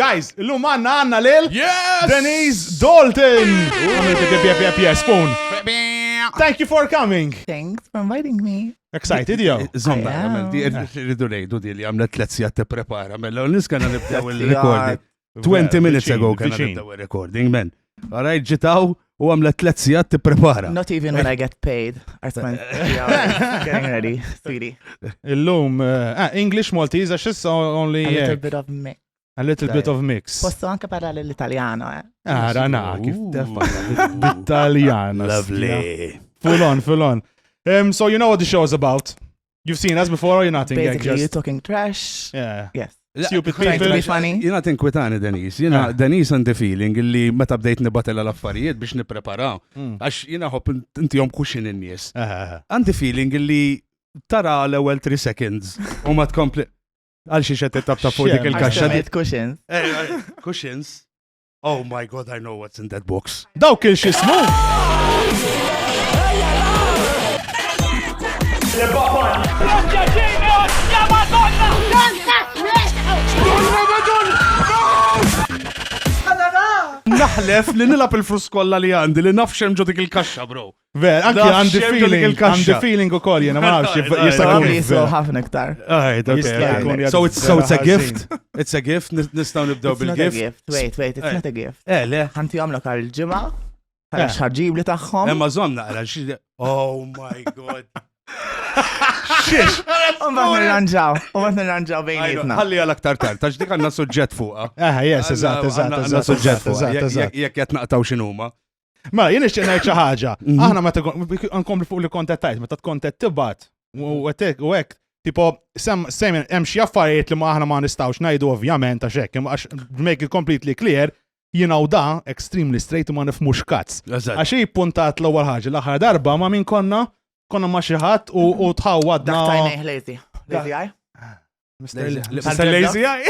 Guys, illum għanna lil Yes! Denise Dalton. Spoon. Thank you for coming. Thanks for inviting me. Excited, yo. Zomma, I am. rridu nejdu di li għamlet tletzijat t-prepara, mella l-nis kanna nibdaw il-recording. 20 minutes ago kanna nibdaw il-recording, man. Għarajt ġitaw u għamlet tletzijat t-prepara. Not even when I get paid. I spend 3 hours getting ready, sweetie. Illum, English, Maltese, għax only A little bit of mix. a little bit of mix. Posso anche parlare l'italiano, Rana, kif tefa. Bit-Taljana. Lovely. Full on. So you know what the show is about. You've seen us before or you're not? Basically, you're talking trash. Yeah. Yes. Stupid Trying to people. be funny. Jina tinkwitani Denis, jina Denis għandi feeling li meta bdejt nibatella l-affarijiet biex nipreparaw. Għax jina hopp inti jom kuxin in-nies. Għandi feeling li tara l-ewel 3 seconds u ma tkompli. Għal xie xetet tabta fuq dik il-kaxxa. Cushions. Cushions. Oh my God, I know what's in that box. Dawk il-xismu. Naħlef li nilab il-flus kollha li għandi li naf xem ġo dik il-kaxxa, bro. Ver, anki Naf għandi xem ġo dik il-kaxxa. feeling u koll, jena ma nafx jista' Probably jkun so ħafna iktar. jkun So it's a gift. It's a gift. Nistaw nibdew It's not a bil-gift. gift. Wait, it's not a gift. Le. Ħanti għamlok għal-ġimgħa. Għalax ħarġib li tagħhom. Emma zomna għala xie. Oh my God. U mbagħad nirranġaw bejnietna. Ħalli għal aktar tard, tax dik għanna suġġett fuqa. Yes, eżatt. Għanna suġġett fuqa. Jek jett naqtaw xinuma. Ma jien ixtieq ngħid xi ħaġa. Aħna meta nkompli fuq li kontettajt, meta tkontet tibgħat u hekk tipo hemm xi affarijiet li aħna ma nistgħux ngħidu ovvjament għax hekk għax make it completely clear jiena u da extremely straight u ma nifhmux kazz. Għax hi puntat l-ewwel ħaġa l-aħħar darba ma min konna ma xi ħadd u tħawwadna. Daħtajnej lazy. Lazy eye? Mr. Lazy Eye?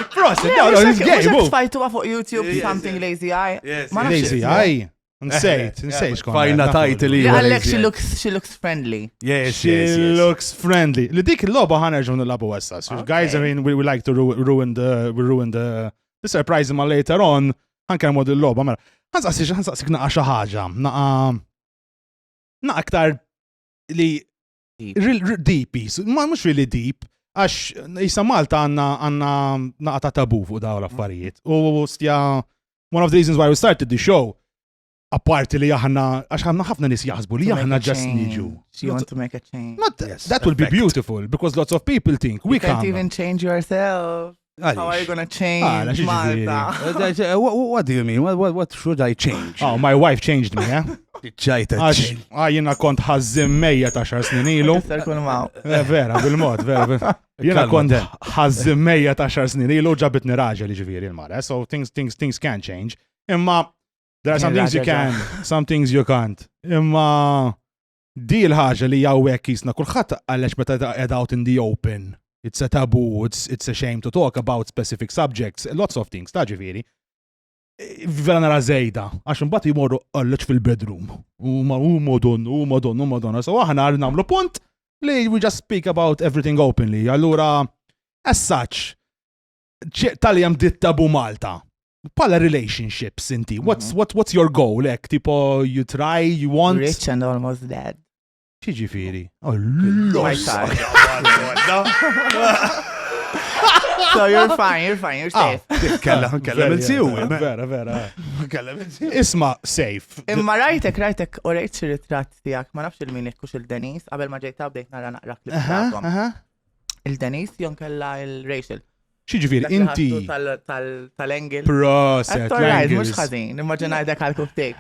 Prosit, it's gay, boo. Fajtu fuq YouTube something lazy eye. Lazy eye. Nsejt konna. Fajna title. Għallek she looks friendly. Yes, She looks friendly. Li dik il-logħba ħanerġgħu nilabu issa. Guys, I mean, we like to ruin the surprise ma later on. Ħankellmu il-logħba mela. Ħansaqsik naqa' xi ħaġa. Naqa' aktar li deep, ma mhux really deep. Għax jisa Malta għanna naqta tabu fuq daw l-affarijiet. U stja, one of the reasons why we started the show, apparti li aħna, għax ħafna nis jaħsbu li aħna just niġu. You want to make a change. That will be beautiful, because lots of people think we You can't can't. even change yourself. How are you going to change Malta? What do you mean? What should I change? Oh, my wife changed me, eh? ċajta. Jina kont ħazzimmeja ta' xar snin ilu. Vera, bil-mod, vera. Jina kont ħazzimmeja ta' xar snin ilu ġabitni raġel ġiviri il-mara. So things can change. Imma, there are some things you can, some things you can't. Imma, di l-ħaġa li jawwek jisna kulħadd għallex meta qed out in the open. It's a taboo, it's a shame to talk about specific subjects, lots of things, ta' ġiviri. Vera nara zejda, għax mbagħad jmorru għalleċ fil-bedroom. U madonna. So aħna nagħmlu punt li we just speak about everything openly. Allura, as such, tali hemm dit tabu Malta. Pala relationships inti. What's your goal? Like, tipo, you try, you want. Rich and almost dead. Xiġifieri. My side. So you're fine, you're safe. Kella minn-siju. Vera. Isma, safe. Imma rajtek u rejt xi ritratt tiegħek, ma nafx il-min ikkux il-Denis, qabel ma ġejta bdejt nara naqra klip tagħhom. Il-Denis jon kella il-Rachel. Xiġifieri, inti. Tal-engil. Proset, l-engil. Mux ħażin, immaġinajdek għal-kuptik.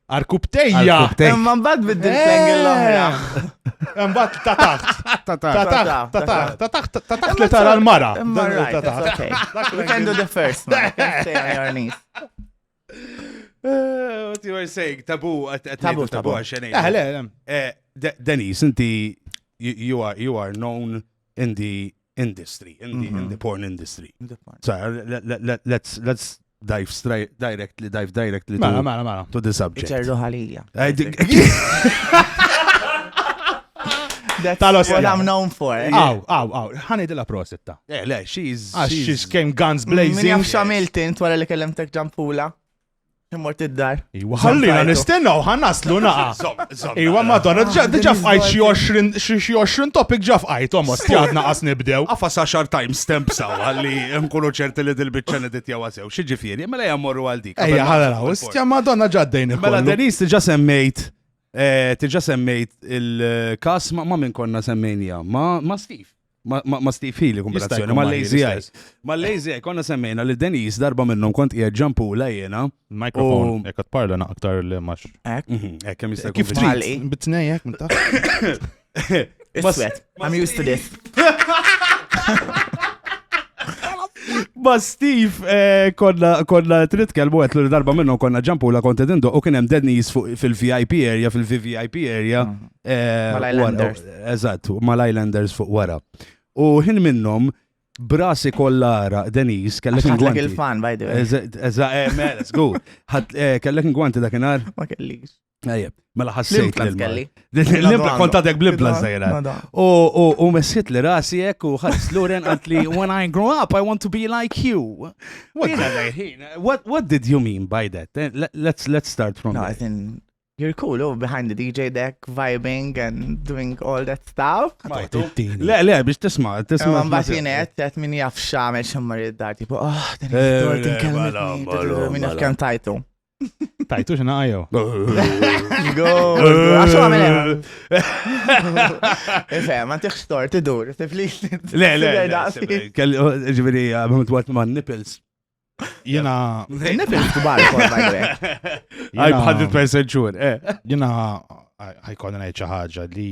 Arkubtejja. Imma mbagħad biddil l-engil l-oħra. Mbagħad tataħt li tara l-mara. We can do the first one. Stay on your knees. What you were saying? Tabu għaxenej. Denis, inti, you are known in the industry, in the porn industry. So let's dive directly to the subject. Iċerru ħalija. That's Tal-os what jgħid. I'm known for. Aw, ħanidila prosetta. Le, she's... She's came guns Min blazing. jaf xamiltin twara li kellemtek ġampula. Immort id-dar. Ħallina nistennaw, ħannaslu naqa. Iwa madonna, diġa fqajt xi 20 topic ġa fqajt, omos, tjad naqas nibdew. Għafas 10 timestamp saw, għalli nkunu ċerti li dil-bicċa nedit jawasew. Xieġifiri, mela jammorru għal dik. Ejja, ħallaraw, istja madonna ġaddejn Mela, Denis, tiġa semmejt il-kas ma minn konna semmejnija, ma Steve. Ma Steve Healy komparazzjoni, ma Lazy Eye. Ma Lazy Eye konna semmejna li Denis darba minnhom kont qiegħed ġampula jiena. Mikrofon, ekkat parla naqtar li max. Kemm jista' Kif trid? Bitnejjek, minta. Iswed. I'm used to this. Ma Steve konna trid kelmu qed li darba minnhom konna ġampula kont qed indoq u kien hemm Denis fil-VIP area, fil-VVIP area. Mal-Islanders. Eżatt, mal-Islanders fuq wara. U ħin minnhom brasi kollara Denis kellek Għaxħatlek il-fan, by the way. Let's go. Kellek ingwanti dakinhar? Ma kellix. Ejjeb, mela ħassejt L-implant kelli. L-implant kontatek bl-implant żejra. U messiet li rasi hekk u ħares Loren għalt li when I grow up I want to be like you. What did you mean by that? Let's start from No, I there. think you're cool behind the DJ deck, vibing and doing all that stuff. Le, biex tisma' Mbagħad qed min jaf x'għamel x'ammar id-dar tipo, min jaf kemm tajtu. Tajtu xina għajo. Go! Għaxu għamel hemm. Ifhem, ma tiħx stor tidur, tifli. Le, ġifieri għamilt waqt ma' nipples. Jena. Nipples kubar, by the way. I'm 100% sure. Jena ħajkonna ngħid xi ħaġa li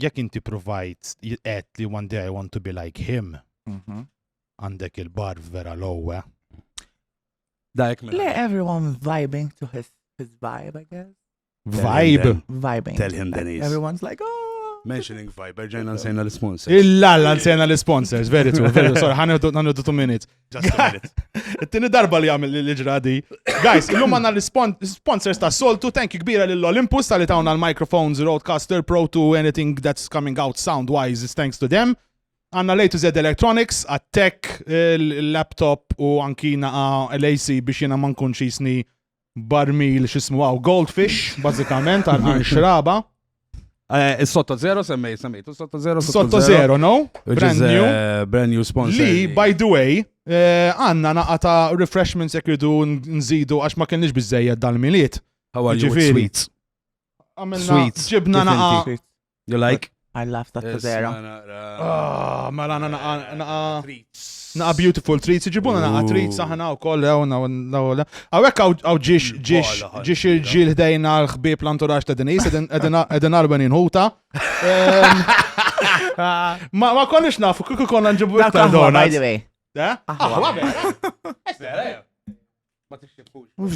jekk inti provajt qed li one day I want to be like him. Għandek il-barf vera lowe. Le, everyone vibing to his vibe, I guess. Vibe. Vibing. Tell him, Denise. Everyone's like, oh. Mentioning vibe, ġejna nsejna l-sponsors. Illa nsejna l-sponsors, very true. Sorry, ħanħedu 2 minutes. Just a minute. It-tini darba li għamil l-ġradi. Guys, illum għanna l-sponsors ta' Soltu, thank you kbira l-Olympus tal-li tawna l-microphones, Rodecaster Pro 2, anything that's coming out sound-wise is thanks to them. Għanna A to Z Electronics, għat-tech, il-laptop u anki naqa l-AC biex jena man kunċisni barmil xismu għaw Goldfish, bazzikament, għal xraba. Sotto zero semmejtu Sotto zero. Sotto zero, no? Brand new. Brand new sponsor. Li, by the way, għanna naqa ta' refreshments jek ridu nżidu għax ma kienx bizzejjed dal-miliet. How are you with sweets? Sweets. Ġibna naqa. You like? I love Sotto zero. Mela naqa beautiful treats, ġibuna naqa treats saħna u koll, għawek għaw ġiex il-ġil ħdejna l-ħbib l-anturaġ ta' Denis, edin arben inħuta. Ma konniex nafu, kuku konna nġibu iktar donuts. By the way.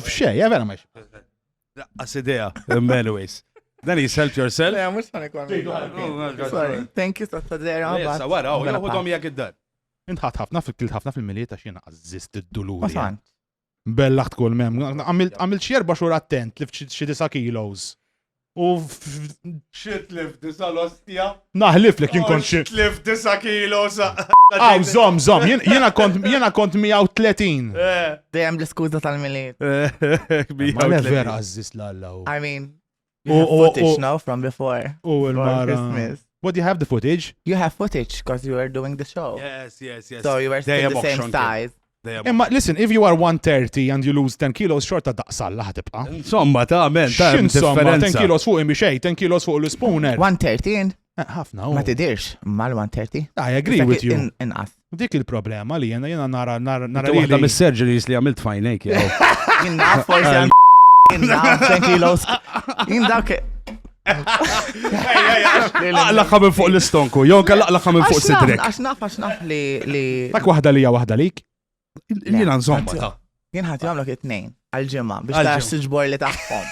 Fxej, vera maħx. As-idea, anyways. Denis, help yourself. Yeah, mux għanek għamil. Sorry. Thank you, Sotto zero. Issa, wara, u jgħodhom jak id-dar. Intħat ħafna fil-miliet għax jena għazzist id-duluri. Masan. Bellaħt kull mem. Għamil xierba xur attent li xi 9 kilos. U Xitlif disa l-ostja. naħlif li kien kont xi. Xitlif disa kilos. Aw, zom, jena kont 130. Dejjem l-iskuża tal-miliet. Ma le vera għazzist l-allaw. I mean, you have footage now from before. U For l-mara. Christmas. What, do you have the footage? You have footage because you were doing the show. Yes. So you were still the same size. Imma, listen, if you are 130 and you lose 10 kilos, xorta daqsalla ħatibqa. Insomma, ta' men, ta' X'insomma, 10 differenza. kilos fuq imbi xej, 10 kilos fuq l-spooner. 130? Ħafna, Ma tidirx, mal-130. I agree with you. Inqas. Dik il-problema li jena nara Waħda mis-surgeries li għamilt fajnejk, jew. Inna, forse inna, 10 kilos. Inna, Laqqa minn fuq l-istonku, jew laqqa minn fuq sidrek. Għax naf li. Dak waħda li waħda lik. Jina insomma ta' Jien ħat jagħmlok 2 għal-ġimgħa biex tara s-siġbor li taħħom.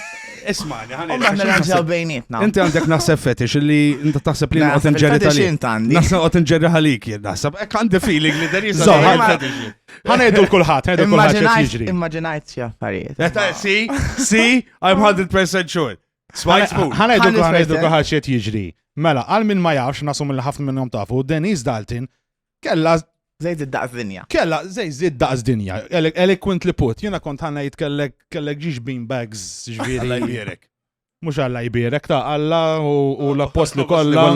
Ismani, Umma nirranġaw bejnietna. Inti għandek naħseb fetish li inti taħseb li qed inġerri Fetish għandi. Naħseb qed inġerri ħalik jien naħseb. Hekk għandi feeling li der jisa. Ħanejdu l-kulħadd, ħanejdu l-kulħadd x'qed jiġri. Immaġinajt xi affarijiet. See, I'm 100% sure. ħanajduk ħaxiet jiġri. Mela, għal min ma jafx, nasum li ħafna minnhom tafu, Denise Dalton kella Zejt id-daqs dinja. Kella zejt daqs dinja. Eloquently put. Jiena kont ħanajt kellek ġiġ beanbags ġviri. Mux Alla jbierek ta' Alla u l-apostli kolla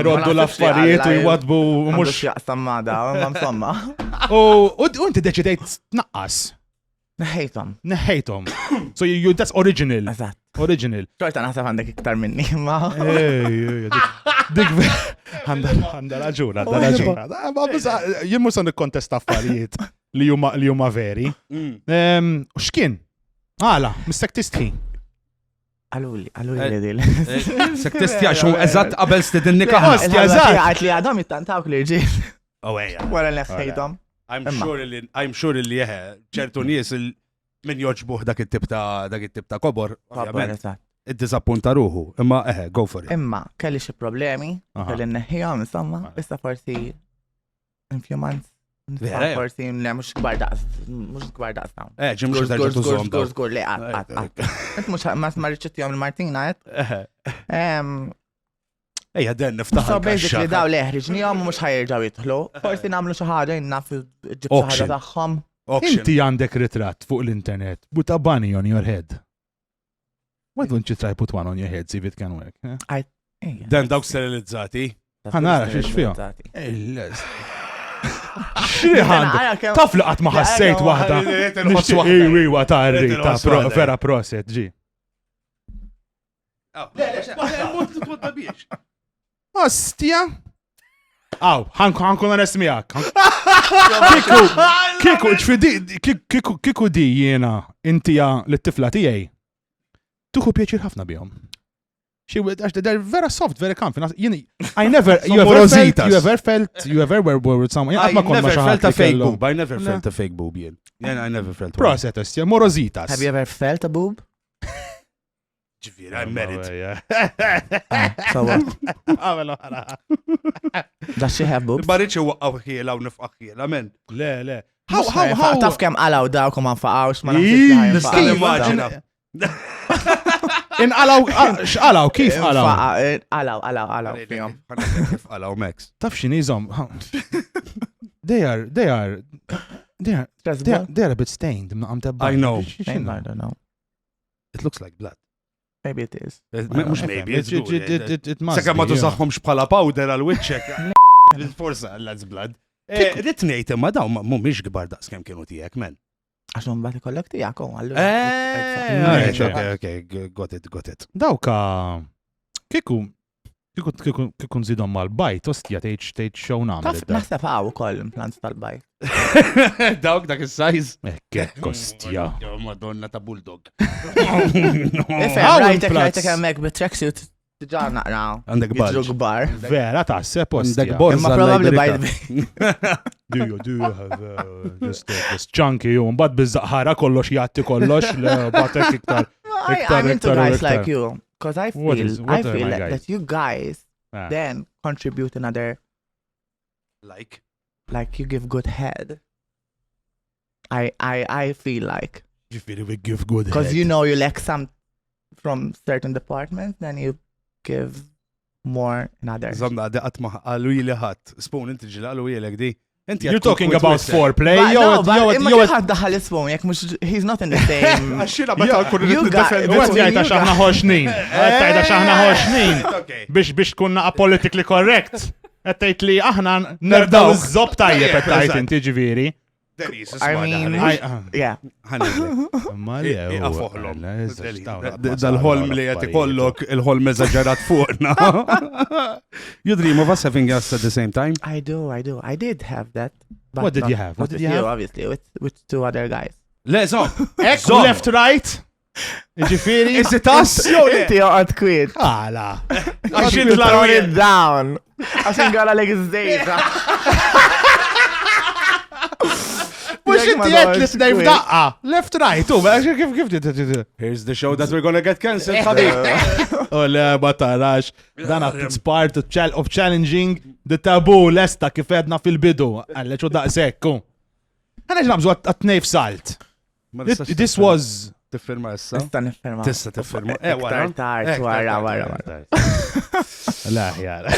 jroddu l-affarijiet u jwadbu Mux jaqsam mada, insomma. U inti deċidejt tnaqqas. Neħejtom. So that's original. Eżatt. Original. Xorta naħseb għandek iktar minni, ma. Dik għanda raġuna. Jien mux san ikkontesta affarijiet li huma veri. U x'kien? Għala, mistek tistħi. Għaluli dil. Sek tistħi għaxu eżatt qabel stedin nikaħ. Għat li għadhom jittantawk li ġil. Ewejja. Wara nefħejtom. I'm sure li ċertu nies min joġbuh dak it-tip ta' kobor, id-disappunta ruħu, imma go for it. Imma kelli xi problemi, kelli nneħħihom insomma, issa forsi in few months. Forsi mhux kbar daqs dawn. Ġim mhux terġa' tużhom. Żgur li qatt. Int mhux ma rridx il-Martina qed. Ejja den niftaħ. So basically daw li ħriġnihom u mhux ħajrġgħu jidħlu. Forsi nagħmlu xi ħaġa naf ġib xi ħaġa tagħhom. Inti għandek ritratt fuq l-internet, put a bunny on your head. Why don't you try put one on your head, see if it can work? Dan dawk sterilizzati. Ħanara xiex fihom. Xieħand, taf li qatt ma ħassejt waħda. Iwa ta' rrita, vera proset, ġi. Ostja? Aw, ħankun onest miegħek. Kiku di jiena intija l-tifla tiegħi. Tuħu pjaċir ħafna bihom. They're very soft, very comfy. I never were with someone. I never felt a fake boob. I never felt a fake boob. I never felt. Proset, Ostja, morositas. Have you ever felt a boob? I'm married. So what? Does she have boobs? Barriċi waqqaw ħiela u nifqaq ħiela, men. Le. Taf kem għalaw dawk u ma nfaqawx ma nafx immaġina. X'qalaw, kif qalaw? Għalaw fihom. Qalaw Max. Taf x'inhom? They are a bit stained. I know. I don't know. It looks like blood. Maybe it is. Mux maybe, it must. Seka ma tużaħħomx bħala powder għal-witchek. Forsa għall-lads blood. Ritnejt imma daw mumiex gbar daqs kem kienu tijek, men. Għaxum bati kollok tijakom għallu. Okay, got it. Dawka, kiku nżidhom mal-bajt, ostja tgħid xew nagħmel. Naħseb hawn ukoll implants tal-bajt. Dawk dak is-size. Kek ostja. Madonna ta' bulldog. Rajtek hemmhekk bit-tracksuit diġà naqra. Għandek bulge. Gbar. Vera taħseb ostja. Għandek borza. Imma probabbli bajt. Do you have just chunky u mbagħad biż-żaqħara kollox jagħti kollox le batek iktar. I'm into guys like you. Because I feel that you guys then contribute another. Like you give good head. I feel like. You feel we give good head. Because you know you lack some from certain departments, then you give more in others. Zamna għaddi għatma għallu jili ħat. Spoon inti ġila għallu jilek di. You're talking about foreplay. Ħad daħal isfon, jek mux, he's not in the same. Għaxina bata kun Għajta xaħna ħoxnin. Għajta xaħna ħoxnin. Biex kunna politically correct. Għajtajt li aħna nerdaw z-zob tajjeb għajtajt inti ġiviri. I mean, yeah. Dal-ħolm li għati kollok il-ħolm eżagġerat fuqna. You dream of us having us at the same time? I do. I did have that. What did you have? Obviously, with two other guys. Le, zom. Left, right? Ġifiri? Is it us? Inti għad kwid. Għala. Throw it down. Għaxin għala like zdejta. Mux inti għed li t-nejf daqqa. Left, right. Kif Here's the show that we're gonna get cancelled, ħabib. Oh, le, ma tarax. Dan it's part of challenging the taboo lesta kif edna fil-bidu. Għalleċu daqsekku. Għana ġnabżu għat-nejf salt. This was tiffirma issa? Nista nifferma. Tista tiffirma. Iktar tard, wara. La, jara.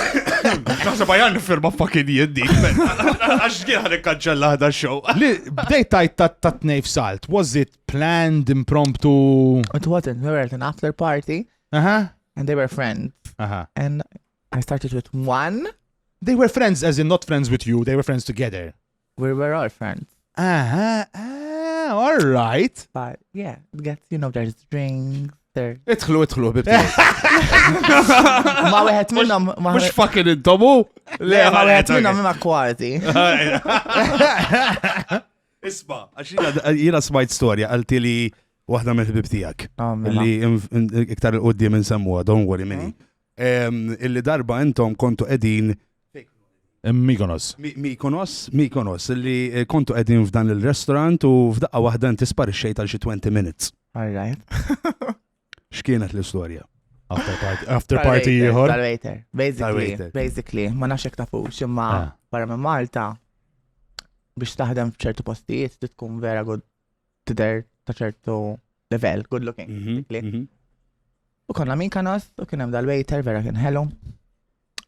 Naħseb għajan nifirma fucking jiddik, men. Għax kien ħan ikkanċella ħada show. Li, bdejt tajt ta' tnejf salt. Was it planned, impromptu? It wasn't. We were at an after party Aha. and they were friends. Aha. And I started with one. They were friends, as in not friends with you, they were friends together. We were all friends. All right. But yeah, it gets, there's drinks. Idħlu, bibti. Ma wieħed minnhom Mux fucking intomu? Le, ma wieħed minnhom imma kważi. Isma, għax jina smajt storja għalti li waħda mill-ħbib tijak. Li iktar il-qoddim nsemmuha, don't worry minni. Illi darba intom kontu edin Mykonos. Mykonos, illi kontu edin f'dan il-restaurant u f'daqqa waħda inti sparixxejt għal xi 20 minutes. All right. X'kienet l-istorja? After party ieħor. Tal-waiter. Basically, ma nafx hekk tafux imma barra minn Malta biex taħdem f'ċertu postijiet tkun vera good tidher ta' ċertu level, good looking. U konna Mykonos u kien hemm dal-waiter vera kien hello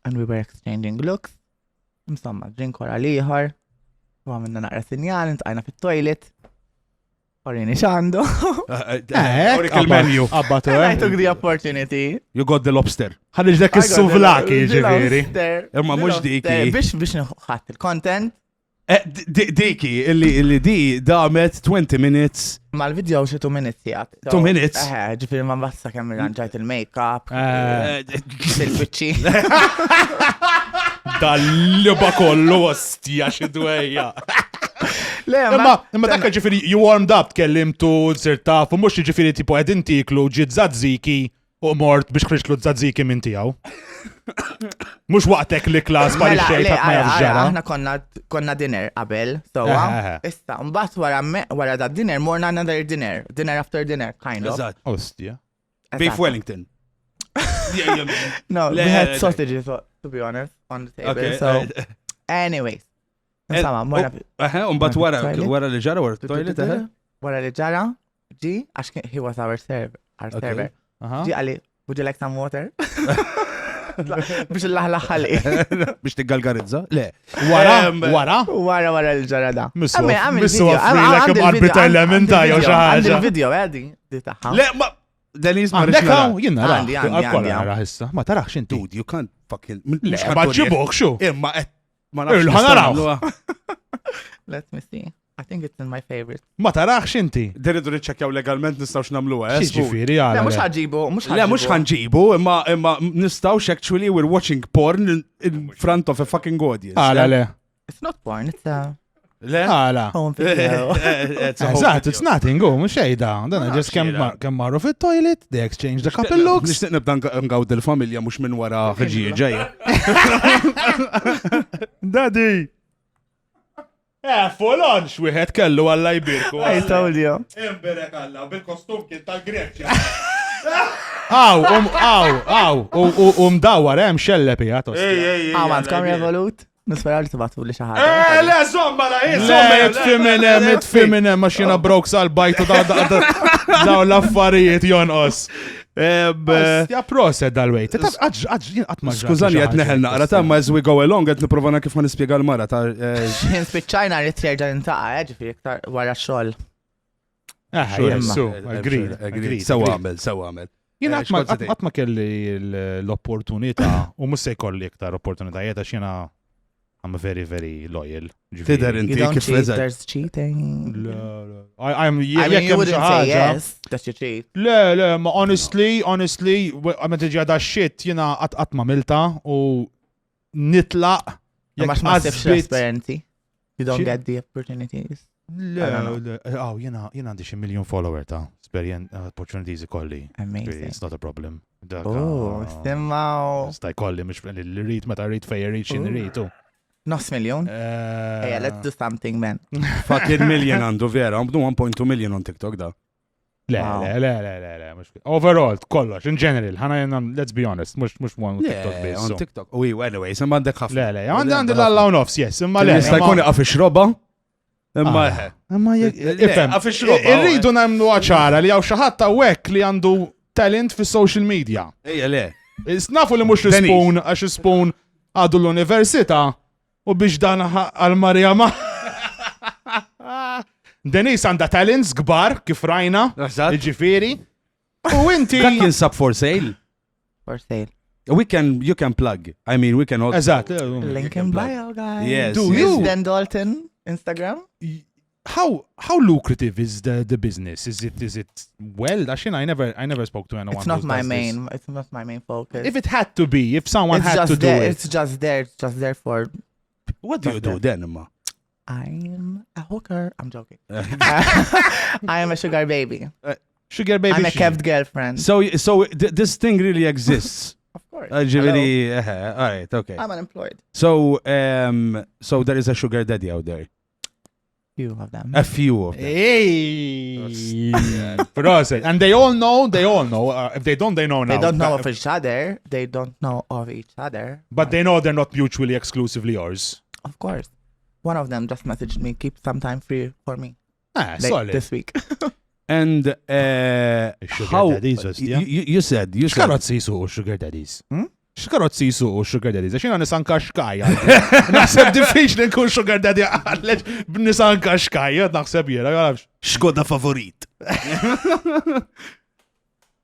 and we were exchanging looks. Insomma, drink wara l-ieħor u għamilna naqra sinjal, intqajna fit-toilet. Orini xandu. Orik il-menu. Abbatu, I took the opportunity. You got the lobster. Ħarriġ dak is-suvlaki, ġifieri. Imma mhux diki. Biex nħadd il-content. Diki, illi di damet 20 minutes. Ma l-video xi 2 minutes jgħat. 2 minutes? Ġifieri ma mbassa kemm irranġajt il-make-up. Il-biċċi. Dal-liba kollu ostja xi dwejja. Imma dakka ġifiri, you warmed up, kellimtu, zirtaf, u mux ġifiri tipo għedin tiklu ġid zazziki u mort biex krixlu zazziki minn tijaw. Mux waqtek li klas bħal xejt ma jafġara. Aħna konna dinner qabel, issa, mbatt wara da dinner, morna another dinner after dinner, kind of. Ostja. Beef Wellington. No, we had sausages, to be honest, on the table, so, anyways. Insomma, morna. Umbat wara li ġara, wara toilet, Wara li ġara, ġi, għax he was our server. Ġi għalli, would you like some water? Biex il-laħlaħħali. Biex t-galgarizza? Le. Wara li ġara da. Missu għafri l-kem arbita elementa jow xaħġa. Għandi il-video, għadi, di taħħa. Le, ma, Denise ma rixna. Jina Għandi. raħissa. Ma taraħx inti. Dude, you can't fucking... Ma ġibok xu. Imma, ma naraw. Let me see. I think it's in my favorite. Ma taraħx inti. Deridu riċċekjaw legalment nistawx namluwa. Ġifiri Le, mux ħagġibu. Le, mux ħanġibu, imma nistawx actually we're watching porn in front of a fucking audience. Le. It's not porn, it's a Le? home video. Exact, it's nothing, mux xejda. Dana just kem marru fit-toilet, they exchange the couple looks. Nishtiq nibda ngawd il-familja mux minn wara ħġi ġeja. Daddy. Full on, xwieħed kellu għalla jbirku. I told you. Imbirek għalla, bil-kostum kien tal-Greċja. Aw, mdawar, xellep jgħat. Għandkom Revolut? Nispera li tibatu li xaħġa. Le, zomma la, it-feminem, maċina broke sal-bajtu daw l-affarijiet jonqos. Ja proset dal-wejt. Skużani, għet neħel naqra ta' ma as we go along, għet niprovana kif ma nispiega l-mara ta' Xin spiċċajna li t-terġa nintaqa, ġifiri iktar wara xol. Agreed. Sewa għamel. Jina għatma kelli l-opportunita, u mus se jkolli iktar opportunitajiet, għax jina I'm very, very loyal. Tider inti kif cheat, there's cheating. I mean, you wouldn't say yes, that you cheat. Le, ma honestly, għamet iġi għada shit, jina għatma milta u nitlaq. Ma xmassifx l-esperienzi. You don't get the opportunities. Jina għandi xi million follower ta' opportunities ikolli. Amazing. It's not a problem. Stimmaw. Staj kolli, mux l-rit, meta rrit fej rrit xin rritu. Nofs miljon? Yeah, let's do something, man. Fucking million għandu vera, għamdu 1.2 million on TikTok da. Le. Overall, kollox, in general, let's be honest, mux one TikTok base. On TikTok. Anyway, sem għandek ħafna. Le, għandi l-alla nofs, yes, imma le. Nista' jkun iqaf ix-xroba? Imma ifhem, irridu nagħmlu ċara li hawn xi ħadd hawnhekk li għandu talent fis-social media. Ejja le. Nafu li mhux l-Spoon għax Spoon għadu l-università u biex dan għal-Marja ma. Denise għandha talents kbar kif rajna, ġifieri. U inti. Dak jinsab for sale. For sale. You can plug. I mean, we can also. Eżatt. Link in bio, guys. Yes. Do Miss you? Dan Dalton, Instagram. How lucrative is the business? Is it well? Actually, I never spoke to anyone. It's not who my does main. this. It's not my main focus. If it had to be, if someone it's had just to do there. it. It's just there. It's just there for. What do you do then, Imma? I'm a hooker. I'm joking. I am a sugar baby. Sugar baby. I'm a kept girlfriend. So this thing really exists. Of course. Ġifieri, all right, okay. I'm unemployed. So there is a sugar daddy out there. Few of them. A few of them. Hey. Proset. And they all know. If they don't, they know now. They don't know of each other. They don't know of each other. But they know they're not mutually exclusively yours. Of course. One of them just messaged me, keep some time free for me. Solid. This week. And how daddies, you said X'karozzi jisuqu sugar daddies? X'karozzi jisuqu sugar daddies? Għax jiena nisan kaxkaj. Naħseb diffiċli nkun sugar daddy għalleġ b'nisan kaxkaj, naħseb jiena, għalabx. Xkoda favorit.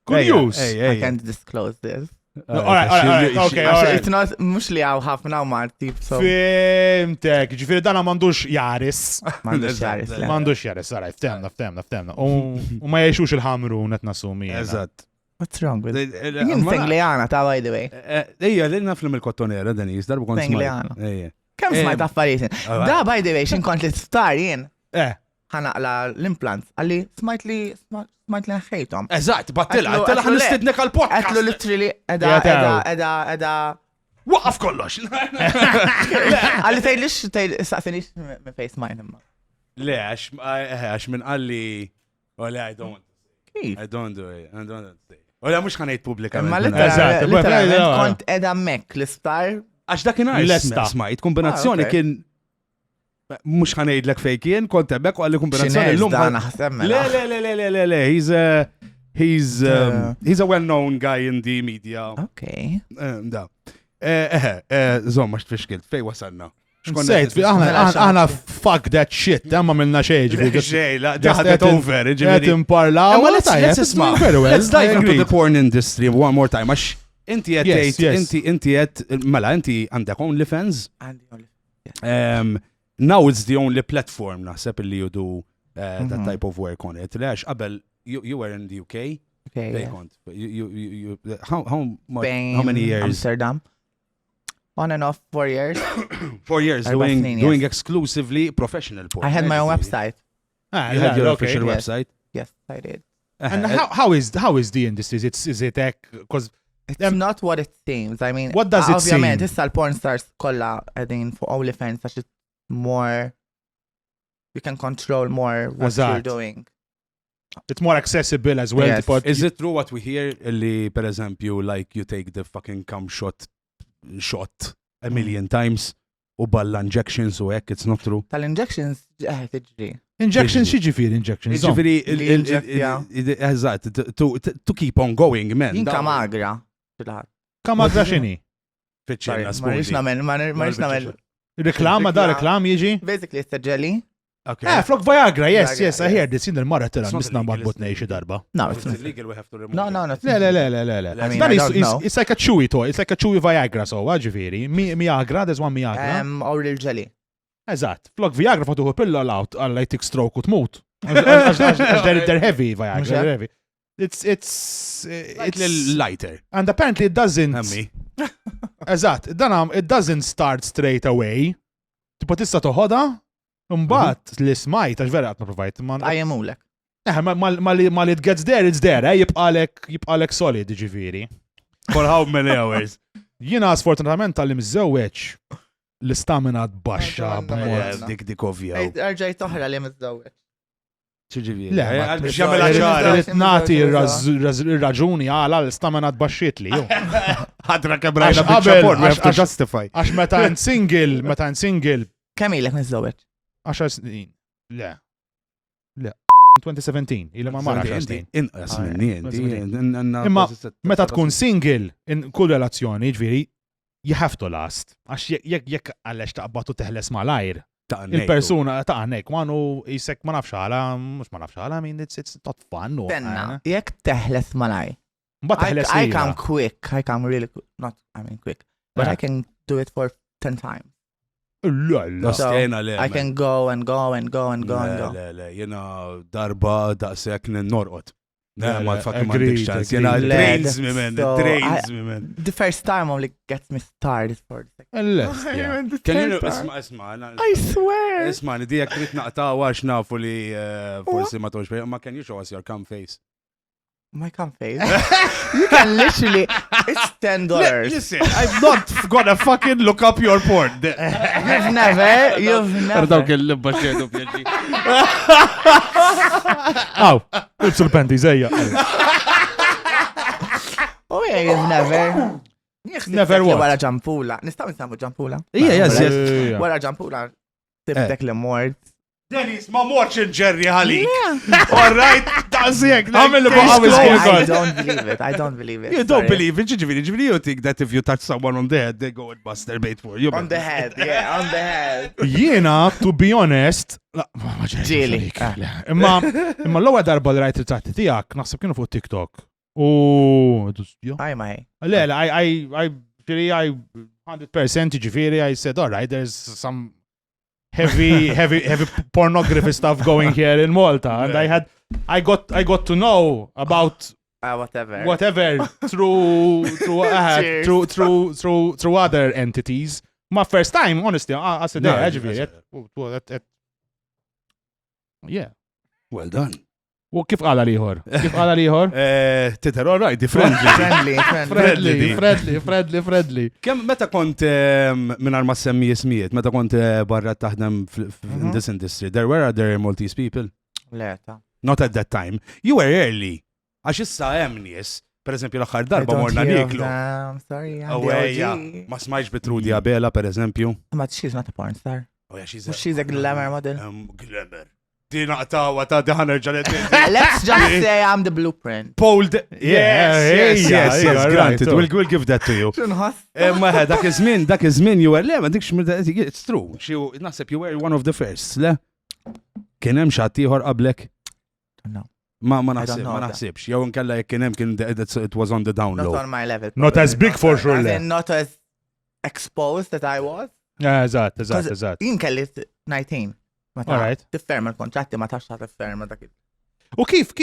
Kurious. I can't disclose this. All right, okay. It's not, mux li għaw ħafna u martib, so. Fimtek, ġifiri dana mandux jaris. Mandux jaris. Mandux jaris, all right, ftemna. U ma jiexux il-ħamru net nasumi. Eżatt. What's wrong with it? Jien Tengliana, ta' by the way. Ejja, li naflim il-kottonera, Denise, darbu kont Tengliana. Ejja. Kem smajt affarijiet? Da, by the way, xin kont li star jien. ħanaqla l-implants. Għalli, smajt li nħejtom. Eżatt, battila, għattila ħan nistidnek għal-podcast. Għatlu literally, edha. Waqaf kollox. Għalli tejlix, saqsinix me face mine imma. Le, għax minn għalli, I don't. Kif? I don't do it. Ola, mux ħanajt publika. Ma literalment kont edha mek l-isptar. Għax dakinhar smajt, kombinazzjoni kien mux ħanejdlek fejkien, kont ebek u għalli kombinazzjoni l-lum. Le, he's a well-known guy in the media. Okay. Da. Zomma xtfixkilt, fej wasalna. Sejt, aħna fuck that shit, damma minna xej. Xej, la, ġaħdet over, ġiviri. Imparla. Let's dive into the porn industry one more time. Għax inti għed, mela, inti għandek OnlyFans? Now it's the only platform naħseb li you do that type of work on it. Lex, qabel, you were in the UK? Okay. How many years? Amsterdam. On and off 4 years. 4 years doing exclusively professional porn. I had my own website. You had your official website? Yes, I did. And how is the industry? Is it because it's not what it seems. I mean, what does it seem? Ovvjament, issa l-porn stars kolla għedin for OnlyFans such as more, you can control more what you're doing. It's more accessible as well. Yes. Is it true what we hear, li, per eżempju, like you take the fucking cum shot a million times u balla injections u ek, it's not true? Tal-injections, tiġri. Injections, xiġifiri injections? Ġifiri, eżat, to keep on going, man. Jinka magra. Kamagra xini? Fitxina, Marriċ namel. Reklama da reklam jiġi? Basically, it's a jelly. Okay. Flok Viagra, yes, I heard this in il-mara tira nisna mbadbutnej xi darba. No, it's not illegal, we have to remove No. Le. I mean, I don't know. It's like a chewy toy, it's like a chewy Viagra, so ġifiri. Miagra, there's one Miagra. Oral jelly. Eżatt, flok Viagra fatuħu pilla l-out għalla jtik stroke u tmut. They're heavy, Viagra, they're heavy. It's lighter. And apparently it doesn't. Eżatt, it doesn't start straight away. Tipo tista toħoda, mbagħad li smajt għax vera qed provajt. Għajemulek. Ma li it gets there, it's there, jibqalek solid ġifieri. For how many hours? Jiena sfortunatament tal-li miżewweġ l-istamina baxxa b'mod. Dik ovvja. Arġaj toħra li miżewweġ. Nati raġuni għala l-stamina tbaxxiet li. Ħadra kebrajna b'ċaport, we have to justify. Għax meta n-single. Kemm ilek miżewweġ? 10 snin. Le. 2017, illa ma mara xastin. Inqas minni, Imma meta tkun single in kull relazzjoni, ġviri, you have to last. Għax jekk għallex taqbatu teħles malajr. Il-persuna ta' għannek, manu jisek ma nafxala, mux ma nafxala, it's not fun. Tenna, jekk teħles malaj. But teħles I come quick, I come really quick, quick, but I can do it for 10 times. So I can go and go and go and go and go. Le, darba daqsek norqot. Ma fucking mandik chance. It drains me, man. It drains me, man. The first time only gets me started for the second. Can you isma? I swear. Isma, nidijak trid naqtaw għax nafu li forsi ma toġ ma can you show us your cum face? My cum face? You can literally, it's $10. Listen, I'm not gonna fucking look up your porn. You've never. Dawk il-libba xedu pjaġi. Aw, il-sur panty zejja. Oh yeah, you've never. Never what? Wara ġampula. Nistaw nisamu ġampula? Yes. Wara ġampula, tibdek li mort. Dennis, ma morċ Jerry ħalik. All right, dażjek. I don't believe it. You don't believe it. Ġiviri, you think that if you touch someone on the head, they go and bust their bait for you. On the head, yeah, on the head. Jiena, to be honest, Ġili. Imma l-ewwel darba li rajt ritratti tiegħek naħseb kienu fuq TikTok. Aj ma hi. Le, I 100% ġifieri, I said, all right, there's some heavy pornography stuff going here in Malta, and I got to know about whatever through other entities. My first time, honestly, I said, yeah. Well done. U kif qala liħor? Titer, all right, friendly. Kem meta kont minar ma semmi jismijiet, meta kont barra taħdem in this industry, there were other Maltese people? Leta. Not at that time. You were early. Għax issa hemm nies, per eżempju l-aħħar darba morna niklu. I'm sorry, ma smajx Bitrudi Abela, per eżempju. But she's not a porn star. Oh yeah, she's a glamour model. Glamour. Let's just say I'm the blueprint. Yes, granted. We'll give that to you. Dak iż-żmien you were it's true. Naħseb you were one of the first, le? Kien hemm xi ieħor qablek? No. Ma naħsibx. Jew inkella jekk kien hemm it was on the down low. Not on my level. Not as big for sure. Not as exposed that I was. Eżatt. Jien kelli 19. Alright. Tifferma l-kontratti ma tax tifferma dak. U kif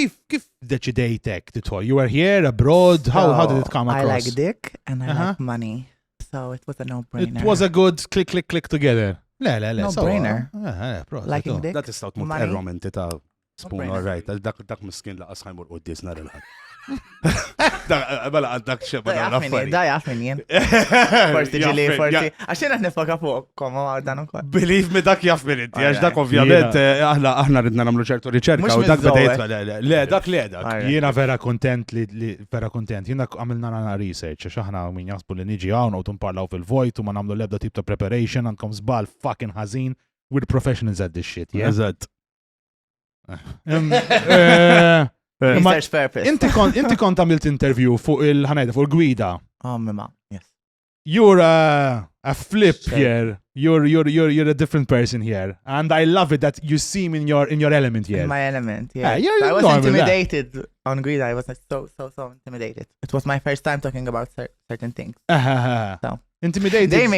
deċidejtek titħol? You were here, abroad, how did it come across? I like dick and I like money. So it was a no-brainer. It was a good click together. Le. No-brainer. Liking dick. Dat istat mut erromenti ta' spoon, all right. Dak miskin laqas ħajmur qoddis nar il-ħad. Bala għaddak xeba da jafmin jien. Forsi ġili, forsi. Għaxina nifoka fuq, koma dan ukoll. Believe me, dak jafmin inti, għax dak ovvjament, aħna ridna namlu ċertu riċerka u dak bedejt, le, dak. Jiena vera kontent jiena għamilna research, għax aħna min jasbu li niġi għawn u tunparlaw fil-vojt u ma namlu lebda tip ta' preparation, għandkom zbal fucking ħazin, we're professionals at this shit, yeah? Eżatt. Research purpose. Inti kont għamilt interview fuq il-ħanajda, fuq il-gwida. Oh, mima, yes. You're a flip here. You're a different person here. And I love it that you seem in your element here. In my element, yeah. I was intimidated on Gwida. I was so intimidated. It was my first time talking about certain things. So. Intimidated. Dale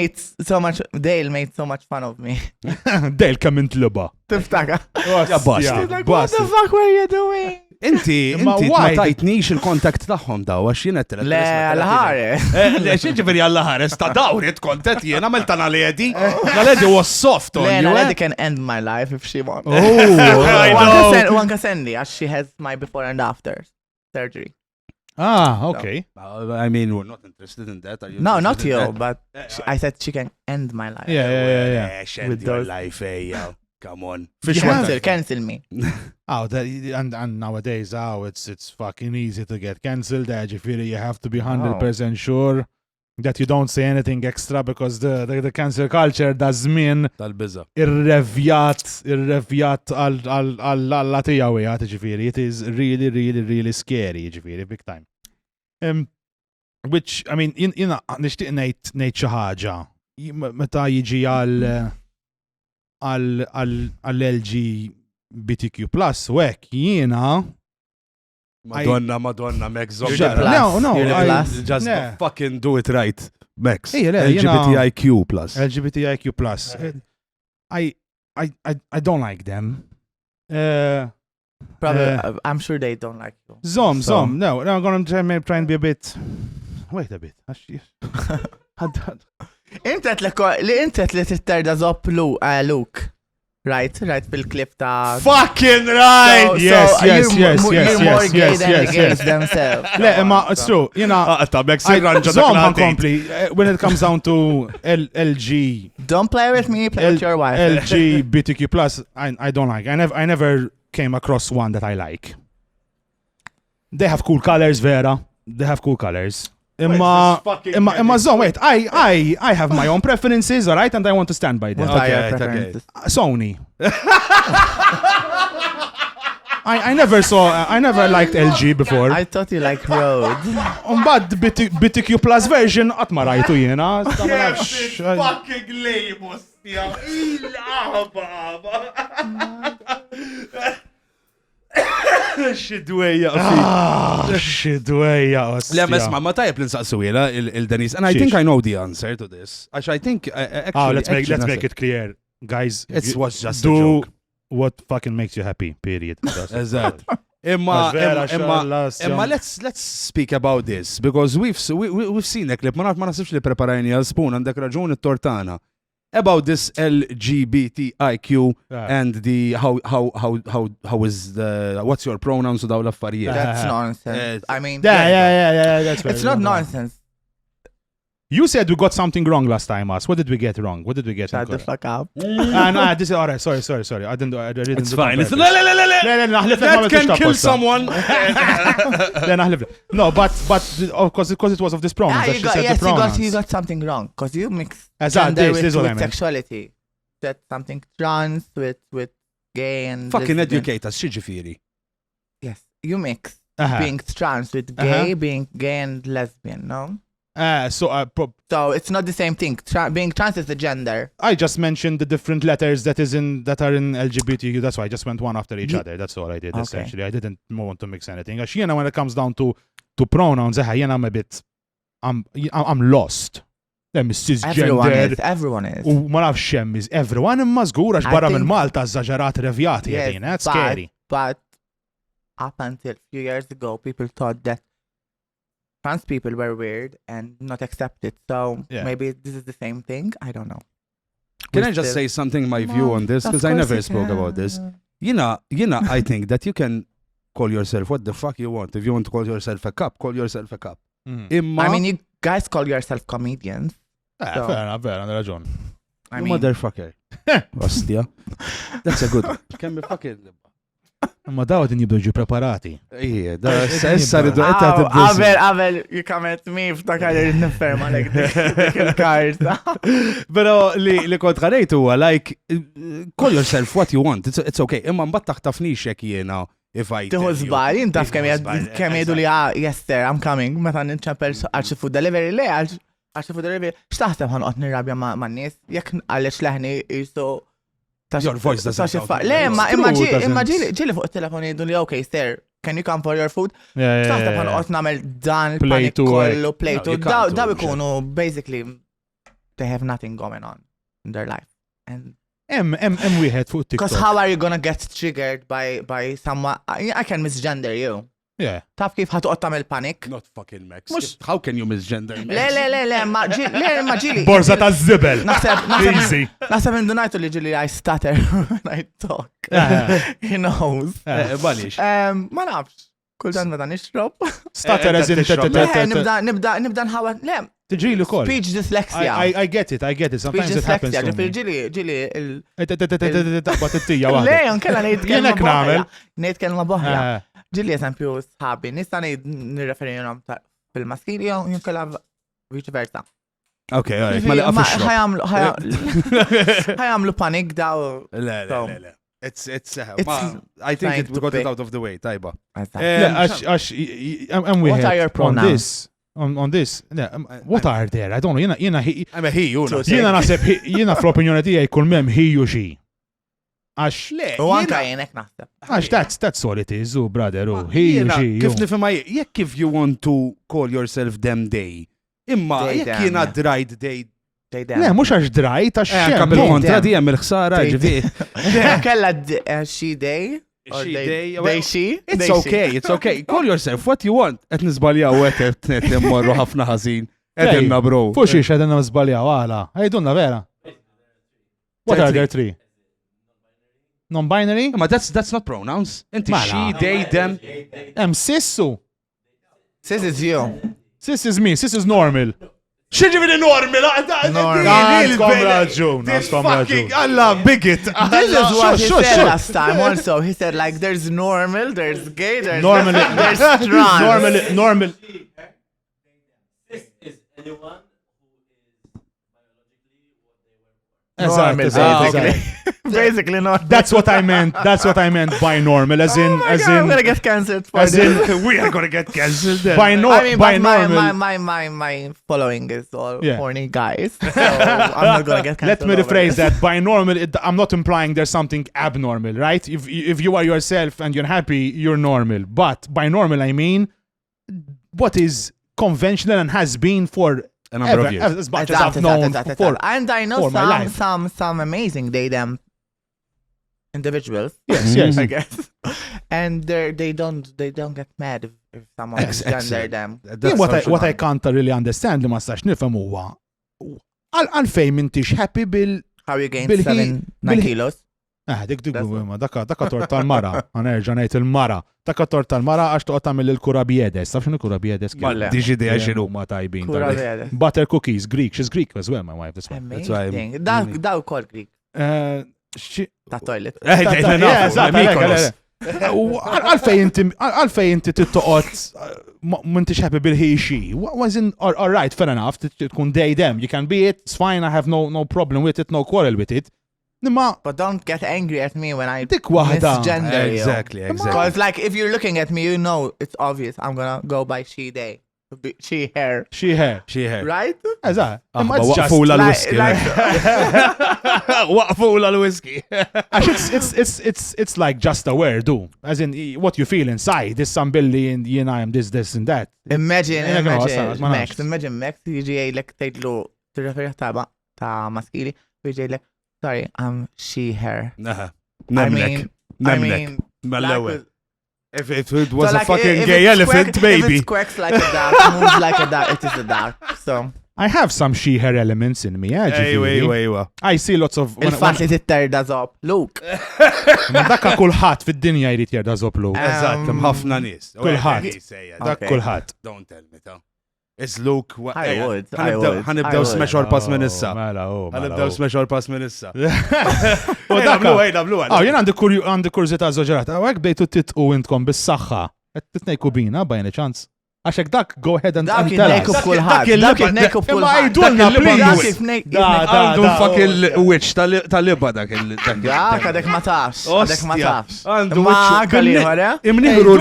made so much fun of me. Dale kam intluba. Tiftaka. She's like, what the fuck were you doing? Inti ma tajtnix il-kontakt tagħhom daw għax jien qed Le għall-ħares. Le x'jiġifieri għall-ħares ta' dawret kontet jien għamilt ana Ledi. Ledi was soft on you. Ledi can end my life if she wants. Oh, One can send me as she has my before and after surgery. Okay. I mean, we're not interested in that. Are you? No, not you, but I said she can end my life. Yeah. End your life, yo. Come on. Cancel me. And nowadays, it's fucking easy to get cancelled. You have to be 100% sure. that you don't say anything extra because the cancel culture da żmien tal-biża. irrevjat għall-alla tiegħu jgħat ġifieri. It is really, really, really scary ġifieri, big time. Which, I mean, jina nixtieq ngħid xi ħaġa. Meta jiġi għall-LGBTQ+, u hekk jiena Madonna, Max. No, just fucking do it right, Max. LGBTIQ+. LGBTIQ+. I don't like them. Probably, I'm sure they don't like you. No, I'm going to try and be a bit... Wait a bit. Intet li titterda zopp Luke. Right, fil-clip ta' Fucking right! Yes. You're more gay than the gays themselves. It's true. When it comes down to LG... Don't play with me, play with your wife. LGBTQ+, I don't like. I never came across one that I like. They have cool colors, Vera. They have cool colors. Imma, wait, I have my own preferences, all right, and I want to stand by them. Okay. Sony. I never liked LG before. I thought you liked Rode. But the BTQ Plus version, għatma rajtu jena. Fucking labels, Xidweja. Le, ma tajab l-insaqsu il-Denis. And I think I know the answer to this. I think, actually... Let's make it clear. Guys, it was just a joke. What fucking makes you happy, period. Eżatt. Imma let's speak about this, because we've seen a clip, ma nasibx li preparajni għal spoon, għandek raġun it-tortana. About this LGBTIQ and the how is the what's your pronouns u daw l-affarijiet. That's nonsense. I mean, yeah, that's fair. It's not nonsense. You said we got something wrong last time, us. What did we get wrong? What did we get wrong? Shut the fuck up. No, this is alright. Sorry. I didn't. It's fine. That can kill someone. No, but because it was of this pronouns. You got something wrong because you mix gender with sexuality. That something trans with gay and fucking educate us. Xiġifieri. Yes, you mix being trans with gay, being gay and lesbian. No. So it's not the same thing. Being trans is the gender. I just mentioned the different letters that are in LGBTQ. That's why I just went one after each other. That's all I did essentially. I didn't want to mix anything. When it comes down to pronouns, I'm a bit, I'm lost. Everyone is. U ma nafx hemm is everyone imma żgur għax barra minn Malta żaġarat revjati qegħdin. That's scary. But up until a few years ago, people thought that trans people were weird and not accepted. So maybe this is the same thing. I don't know. Can I just say something, my view on this? Because I never spoke about this. I think that you can call yourself what the fuck you want. If you want to call yourself a cup, call yourself a cup. I mean, you guys call yourself comedians. Fair, għandha raġun. You motherfucker. Ostia. That's a good one. Can be fucking... Ma daw din jibdu ġi preparati. Ija, issa ridu għetta Għavel, you come at me f'dakar il-niferma like il-karta. Pero li kont ħarejtu huwa, like, call yourself what you want, it's okay. Imma mbatt taħtafnix jek jiena if I tell you. Tiħu zbal, jintaf kem jgħidu li yes sir, I'm coming, meta ninċempel għalxi food delivery, le għalxi food delivery, xtaħseb ħanqot nirrabja ma' n-nies, jek għallex leħni jisu your voice doesn't sound. Le, imma ġili fuq il-telefon jgħidu li, okay, sir, can you come for your food? Taħseb ħanqot namel dan il-panik kollu, plejtu. Daw ikunu, basically, they have nothing going on in their life. And wieħed fuq TikTok. Because how are you gonna get triggered by someone? I can misgender you. Yeah. Taf kif ħatuqot tamel panik? Not fucking Max. How can you misgender Max? Le, ma ġili. Borza ta' zibel. Naħseb indunajtu li ġili I stutter when I talk. He knows. Balix. Ma nafx. Kultan meta nixrob. Stutter as in nibda nħawat. Le. Tiġili kol. Speech dyslexia. I get it. Sometimes it happens to me. Ġili Taqbad it-tija waħda. Le, unkella nejt kelma boħra. Nejt kelma boħra. Ġili eżempju sħabi, nista' nirreferi fil-maskili, junkella vice versa. Okay, all right. Ma li għafix. ħajamlu panik daw. Le. It's I think it got it out of the way, tajba. What are your pronouns? On this, what are there? I don't know. Jena he, jena nasib, jena fl-opinjoni tiegħi kull mem he u she. Għax le. U anka jenek naħseb. Għax that's all it is, brother, he u she. Kif nifhimha jekk if you want to call yourself them day. Imma jekk jiena dried day. Le, mhux għax dried għax xejn. Kabel kontra di hemm il-ħsara ġifieri. Kella she day. It's okay. Call yourself what you want. Qed nisbaljaw qed immorru ħafna ħażin. Edinna bro. Fux ix edinna nisbaljaw għala. Għajdunna vera. What are there three? Non-binary? Ma that's not pronouns. Inti she, they, them. Sissu. Sis is you. Sis is me. Sis is normal. Xieġivini normal. Naskom raġun. Allah, bigot. This is what he said last time also. He said like there's normal, there's gay, there's trans. Normal. This is anyone Normal, basically not. That's what I meant by normal, as in. I'm gonna get cancelled for this. We are gonna get cancelled. By normal. My following is all horny guys, so I'm not gonna get cancelled. Let me rephrase that. By normal, I'm not implying there's something abnormal, right? If you are yourself and you're happy, you're normal. But by normal, I mean what is conventional and has been for a number of years. As much as I've known for and I know some amazing them individuals. Yes. I guess. And they don't get mad if someone gender them. What I can't really understand li ma stax nifhem huwa għalfejn m'intix happy bil how you gain 9 kilos. Dik dakka tort tal-mara, għanerġa' ngħid il-mara. Dakka tort tal-mara għax toqgħod tagħmel il-kura biedes. Taf x'inhu kura biedes? Diġi idea x'inhu ma tajbin. Butter cookies, Greek. She's Greek as well, my wife. That's why. Daw kol Greek. Ta' toilet. Għalfej inti tittoqgħod m'intix happy bil-he she. Wasn't all right, fair enough, tkun they them. You can be it, it's fine, I have no problem with it, no quarrel with it. But don't get angry at me when I misgender you. Exactly. Because like if you're looking at me, you know it's obvious. I'm gonna go by she they. She her. Right? Eżatt. Waqfula l-whisky. Waqfula l-whisky. It's like just a word, as in what you feel inside. This some billy and I am this and that. Imagine Max jiġi jgħidlek tgħidlu tirreferi ta' maskili u jiġi jgħidlek sorry, I'm she her. Nemlek. Mal-ewwel. If it was so a fucking gay elephant, maybe. If it quacks like a duck, moves like a duck, it is a duck. So I have some she-her elements in me, Ejwa. I see lots of... Il-fat li titterda zob, Luke. Dakka kulħadd fid-dinja jrid jerda zob Luke. Eżatt, ħafna nies. Kulħadd. Don't tell me, though. It's Luke. I would. Ħanibdew smash or pass minn issa. Ħanibdew smash or pass minn issa. Jien għandi kurżità żoġerata. Għek bdejtu titqu intkom bis-saħħa. Qed titnejku bina bajna ċans. Għaxek dak, go ahead and tell us. Dak il-nejku b'kulħadd. Għandu fuck il-witch tal-libba dak Dak għadek ma tafx. Għandu witch. Imniħru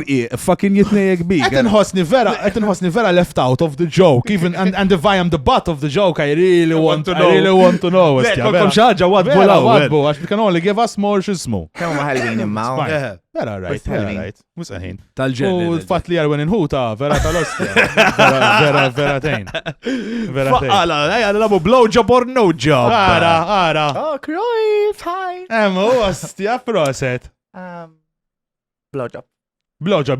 rqiq. Fucking jitnejek big. Qed inħossni vera left out of the joke. Even and if I am the butt of the joke, I really want to know. Kom xaġa wadbu wadbu. Għax we can only give us more xismu. Kemm ma ħelwin imma. Vera right. Musqaħin. Tal-ġenni. U fatt li għarwen inħuta, vera tal-ostja. Vera tejn. Faqala, għalabu blowjob or no job. Ara. Oh, Cruyff, hi. Ostja, proset. Blowjob,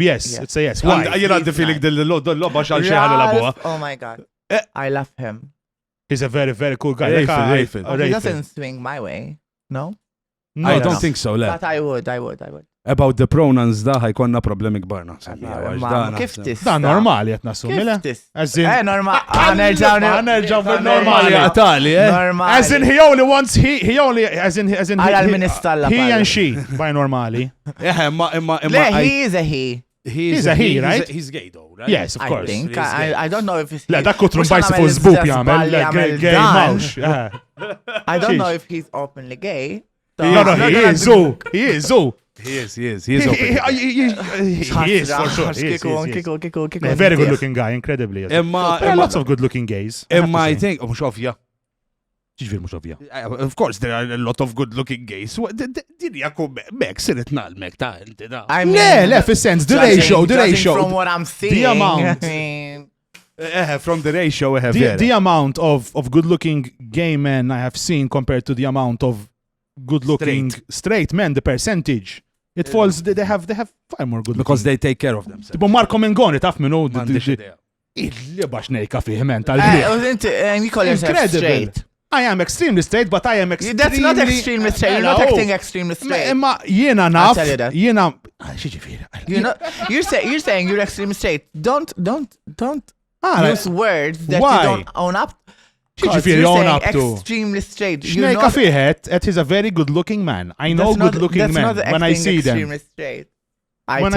yes. It's a yes. Why? Jena għaddi feeling dil-lobba xal xeħan l-abuwa. Oh my God. I love him. He's a very, very cool guy. Rayford. He doesn't swing my way, no? No, I don't think so, But I would. About the pronouns da ħajkonna problemi kbarna. Kif tis? Da normali qed nassumila. Normali. Nerġaw normali għatali, Normali. As in he only wants he only as in Għal ministalla. he and she by normali. Le, he is a he. He's a he, right? He's gay though, right? Yes, of I course. think. I don't know if he's... لا dak kutru Mux mbajs għamel fuq zbub żball jagħmel li għamel gay dan. mawx. I don't know Xiex. if he's openly gay. No, he is, He is, He is. He's open. He is, for sure. He is. Kiku. A very good looking guy, incredibly. There are lots of good looking gays. I think, mux ovvja. ġiġvir mux ovvja. Of course, there are a lot of good looking gays. Din jakku mek, sirit nalmek ta' inti da. Le, fis-sens, the ratio. From what I'm seeing. The amount. I mean, From the ratio, the amount of good looking gay men I have seen compared to the amount of good looking straight men, the percentage. It falls, they have far more good Because looking. they take care of themselves. Tipo Marco Mengoni, taf minnu. M'għandix idea. Illi bax nejka fih, men, tal-bli. you call yourself straight. I am extremely straight, but I am extremely... That's not extremely straight. You're not acting extremely straight. Imma jiena naf, tell you that. jiena... Xieġifiri. You're saying you're extremely straight. Don't use words that Why? you don't own up. Xieġifiri You're own saying up to. extremely straight. You're Xnejka not- fiħet, et he's a very good looking man. I know good looking men when I see them. Extremely straight. When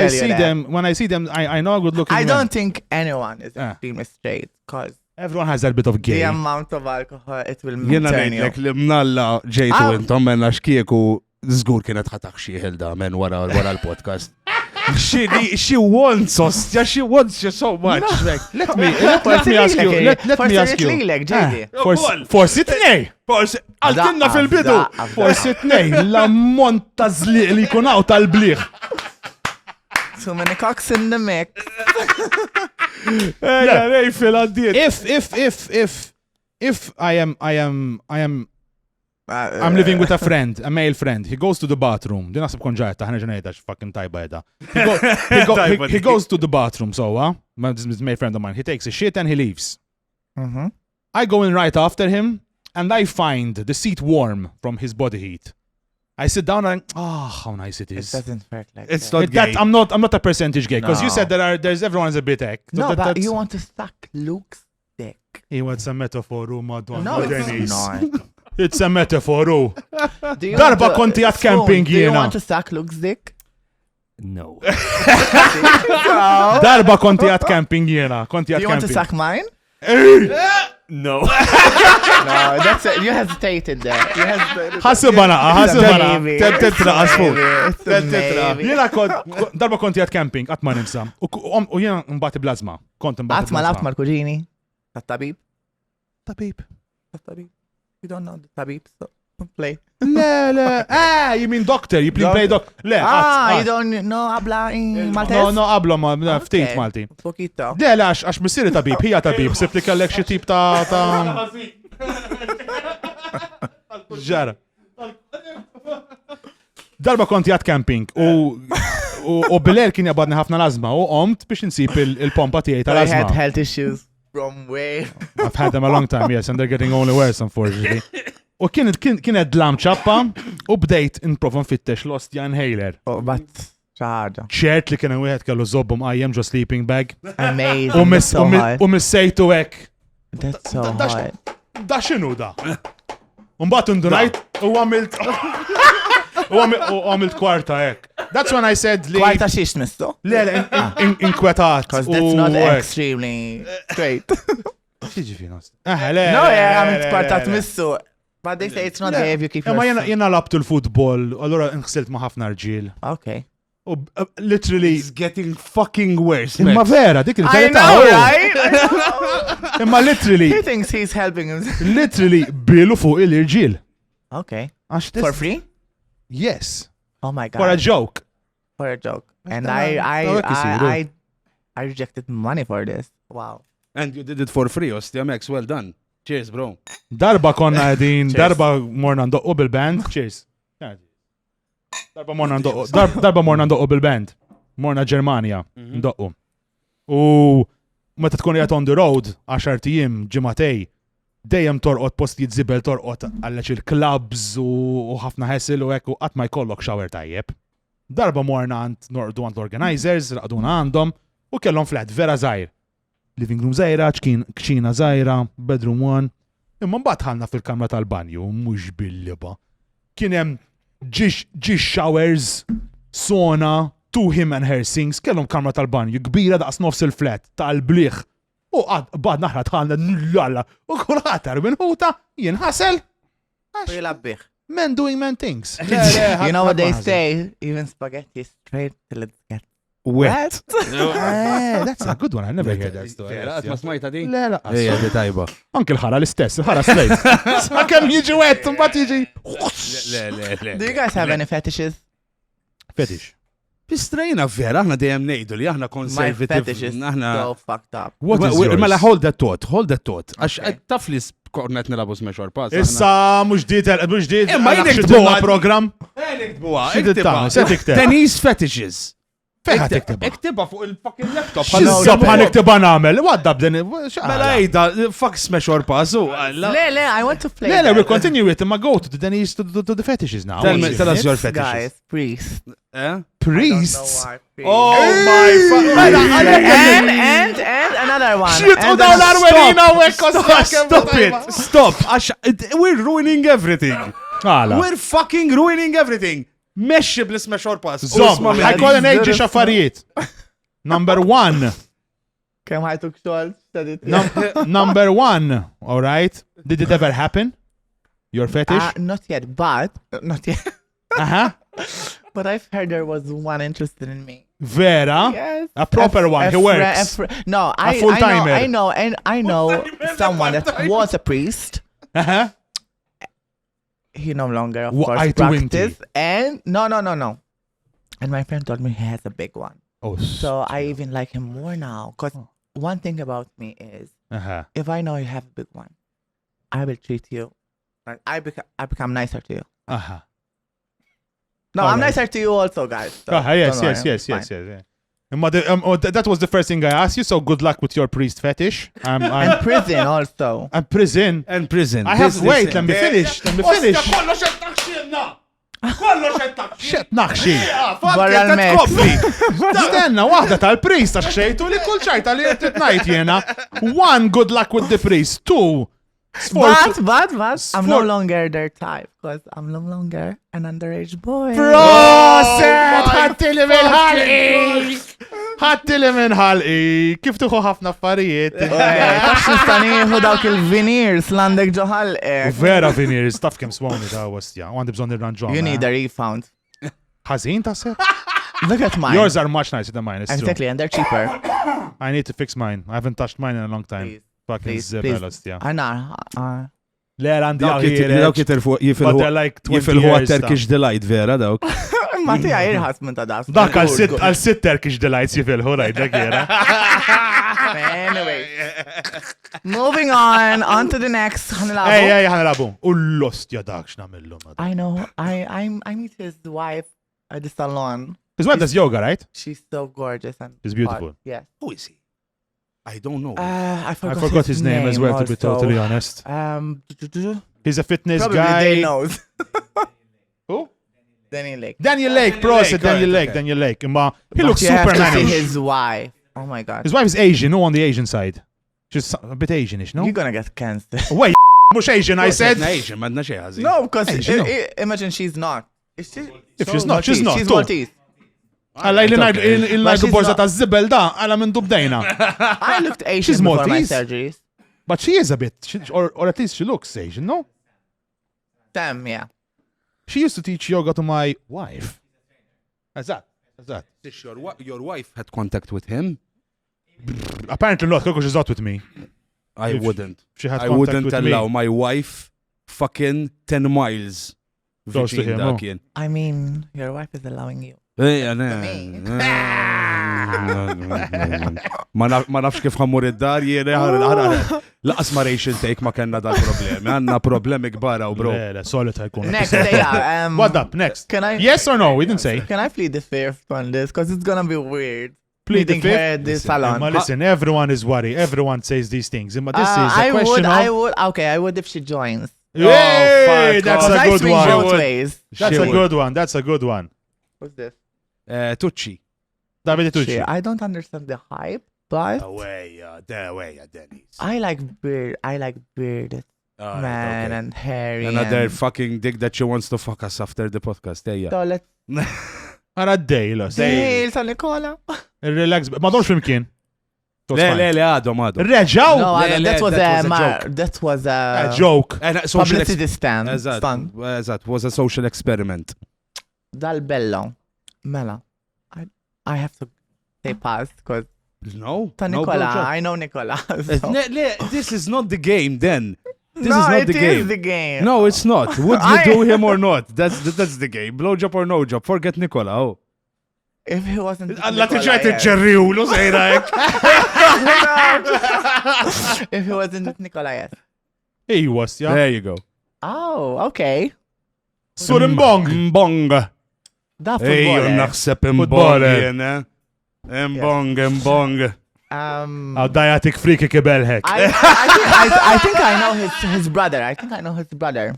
I see them, I know good looking I men. don't think anyone is Ah. extremely straight because Everyone has that bit of the gay. amount of alcohol it will Jena turn you. ngħidlek li mnalla ġejtu Ah. intom menna xkieku żgur kienet ħataħ xi ħilda men wara l-podcast. She wants us, she wants you so much. Let me ask you. Let me ask you. Lilek, JD. Forsi tnej. Forsi, għaltinna fil-bidu. Forsi tnej. L-ammont ta' zliq li kunaw tal-bliħ. Too many cocks in the mix. If I'm living with a friend, a male friend. He goes to the bathroom. Din naħseb konġajta, ħana ġenajta fucking tajba jeda. He goes to the bathroom, so, this is my friend of mine. He takes a shit and he leaves. Mhm. I go in right after him, and I find the seat warm from his body heat. I sit down and how nice it It is. doesn't work like It's that. not gay. I'm not a percentage gay because you No. said there's everyone's a bit egg. No, but you want to suck Luke's dick. He wants a metaphor, madonna. No, it's not. It's a metaphor. Do you Darba want to- konti għat Spoon, camping Do you jiena. want to suck Luke's dick? No. Darba konti għat camping jiena. Konti Do għat you want to camping. suck mine? No. No, that's it. You hesitated there. You hesitated. Ħassib naqa, Maybe. Tetra għasfu. It's a maybe. Jiena darba konti għat camping, għat ma ninsa. U jiena mbati blazma. Kont mbati Għatma labt mal-kuġini. Tat-tabib. Tabib. Tat-tabib. You don't know the tabib, so play. Le. You mean doctor, you play doctor. Le, You don't know habla in Maltese? No, qablu ma ftit Okay. Malti. Poquito. Le, għax missiri tabib, hija tabib, sib li kellek xi tip ta' ġara. Darba konti għat camping u bil-er kien jabadni ħafna lazma u qomt biex nsib il-pompa tiegħi I had tal-azma. health issues from way. I've had them a long time, yes, and they're getting only worse, unfortunately. U kienet dlam ċappa u bdejt inprova nfittex l-ostja inhaler. Oh, but ċaħġa. ċert li kien wieħed kellu żobbhom qajjem ġo sleeping bag. Amazing. That's so hot. U missejtu hekk. That's so hot. Da x'inhu da? Mbagħad indunajt u għamilt u għamilt kwarta hekk. That's when I said li Kwarta xiex mistu? le inkwetat. Because that's not extremely straight. Xiġifieri nost. Le. No, yeah, għamilt kwarta missu. But they say it's not gay if you keep Ma your... jena labtu l-futbol, allura nħsilt ma' ħafna rġiel. Okay. U literally. It's getting fucking worse. Imma vera, dik I il-verità. know, right? Imma literally. He thinks he's helping him. Literally bilu fuq il-irġiel. Okay. Għax For free? Yes. Oh my God. For a joke. For a joke. And Dawk isiru. I rejected money for this. Wow. And you did it for free, Ostia Max, well done. Cheers, bro. Darba konna għedin, Cheers. darba morna ndoqqu bil-band. Cheers. Darba morna ndoqqu bil-band. Morna Ġermania, ndoqqu. U meta tkun jgħat on the road, 10 tijim, ġimatej, dejjem torqot postijiet zibel torqot għallax il-clubs u ħafna ħessil u ekku qatt ma jkollok shower tajjeb. Darba morna norqdu għand l-organizers, raqduna għandhom u kellhom flat vera żgħir. Living room żgħira, kċina żgħira, bedroom one. Imma mbagħad ħalna fil-kamra tal-banju, mhux bil-liba. Kien hemm ġix showers, sauna, two him and her sinks kellhom kamra tal-banju kbira daqs nofs il-flat tal-bliħ. U bad naħra tħalna n-lalla u kulħadd minn ħuta jinħasel. Jilabbiħ. Men doing men things. You know what they say? Even spaghetti is straight till it gets Wet. That's a good one. I never heard that story. Ma smajta di? Le, la. Ejja, di tajba. Anke l-ħara l-istess, l-ħara slejt. Sa' kem jiġi wet, mbagħad jiġi. Le. Do you guys have any fetishes? Fetish. Bistrejna vera, aħna dejjem ngħidu li aħna My conservative. fetish is Aħna so fucked up. What is yours? Mela hold that thought. Għax Okay. taf li kornet nilabu smexor pass. Issa mhux dit Ma jidek tbuha program. Se tikteb. Denise fetishes. Feħa tikteb. Ektiba fuq il-fucking laptop. Xizzab ħan iktiba nagħmel. Wadda b'din. Mela ejda, fuck smexor pass. Le, I want to play. Le, we'll continue it. Ma go to the Denise to the fetishes now. Tell us your This guy fetishes. is priest. Priests. Oh my my And another one. Shit, And u dawn l-arwenina u Stop it! Stop! We're ruining everything. Għala. We're fucking ruining everything. Mexxi bl-smexor pass. Zom, ħajkolla nejġi xaffarijiet. Number one. Kem ħajtuk xol? Number one. All right. Did it ever happen? Your fetish? Not yet, but not yet. Uh-huh. But I've heard there was one interested in me. Vera? Yes. A proper one. He works. No, I full-timer. I know someone that was a priest. Uh-huh. He no longer, of What, course, I practice. And no. And my friend told me he has a big one. Oh, So I even like him more now. Because one thing about me is, uh-huh. if I know you have a big one, I will treat you. Like I become nicer to you. Uh-huh. No, All I'm right. nicer to you also, guys. So Yes. don't worry, it's fine. Yeah. That was the first thing I asked you, so good luck with your priest fetish. And prison also. And prison. And prison. I have, wait, let me finish. Xet naħxi. Barra l-mek. Stenna, wahda tal-priest, għax xejtu li kull ċajta li t-najt jena. One, good luck with the priest. Two, But I'm no Sport- longer their type because I'm no longer an underage boy. Proset! ħattili minn ħalqi! ħattili minn ħalqi! Kif tuħu ħafna affarijiet? Tax nistaniħu dawk il-veneers l-għandek ġoħal. Vera veneers, taf kem swoni ta' wastja. Għandi bżon nirranġom. You need a refund. Ħazin ta' sepp? Look at mine. Yours are much nicer than mine, it's true. Exactly, and they're cheaper. I need to fix mine. I haven't touched mine in a long time. Please, Fucking please, zebel, please. ostja. Għana. Le, għandi Dawk But they're like 20 jifilħu years Turkish Delight vera dawk. Ma tija irħas minn ta' das. Dak għal-sit Turkish delights jifilħu, rajt, dak jera. Anyway. Moving on to the next. Ej, ħanrabu. U l-ostja dak x'namillu. I know. I meet his wife at the salon. His wife does yoga, right? She's so gorgeous and She's beautiful. hot. Yes. Who is he? I don't know. I I forgot, forgot his name as well, to be also. totally honest. He's a fitness Probably guy. they knows. Who? Daniel Lake. Daniel Lake, proset, Daniel Lake, Daniel Lake. Imma, he looks You have to see Superman-ish. his wife. Oh my god. His wife is Asian, no, on the Asian side. She's a bit Asianish, no? You're gonna get cancelled. Wait, mush Asian, I said. Asian, madna xej ħażin. No, because Asian, no. imagine she's not. Is she? If she's not, she's not, She's too. Maltese. Għalla il-najdu But she's borza not- ta' zibel da, għalla minn dubdejna. I looked Asian She's before my Maltese. surgeries. But she is a bit, or at least she looks Asian, no? Damn, yeah. She used to teach yoga to my wife. How's that? Your wife had contact with him? Apparently not, because she's not with me. I If wouldn't. She had I contact wouldn't with allow me. my wife fucking 10 miles. Close to viċin him, dak oh. jien. I mean, your wife is allowing you. Ma nafx kif ħammur id-dar jiena laqas ma rejx take ma kellna dal-problemi. Għandna problemi kbara u bro. Le, le, solid ħajkun. Next, yeah. What up, next? Can I? Yes or no? We didn't say. Can I plead the fifth on this? Because it's gonna be weird. Plead the Pleading her fifth? at this salon. Ma listen, everyone is worried. Everyone says these things. But this is a I question would. of... Okay, I would if she joins. Hey, that's Because a I good swing one. both ways. That's She a would. good one. That's a good one. What's this? Tucci. Davide Shit, Tucci. I don't understand the hype, but Away, Dennis. I like bearded man and hairy. Another and... fucking dick that she wants to fuck us after the podcast. Yeah. So let's. Ara d-dejlos. Dejl ta' Nikola. Il-relax, ma domx flimkien. Le, għadhom. Reġaw! No, that was that a was a joke. that was a Joke. publicity stunt. Eżatt, was a social experiment. Dal-bello. Mela. I have to say pass, because No. ta' Nikola, I know Nikola. so- This is not the game then. This No, is not it the game. is the game. No, it's not. Would you do him or not? That's the game. Blowjob or no job. Forget Nicola. Oh. If he wasn't with Alla Nikola, tiġet yes. iġġerriwlu sejrajk. If he wasn't with Nikola, yes. He was, ja. There you go. Oh, okay. Sur imbong. Mbong. Da Ej, footballer. naħseb imbong Footballer. jena. Mbong. Għaw dajatik friki kibelħek. I think I know his brother. I think I know his brother.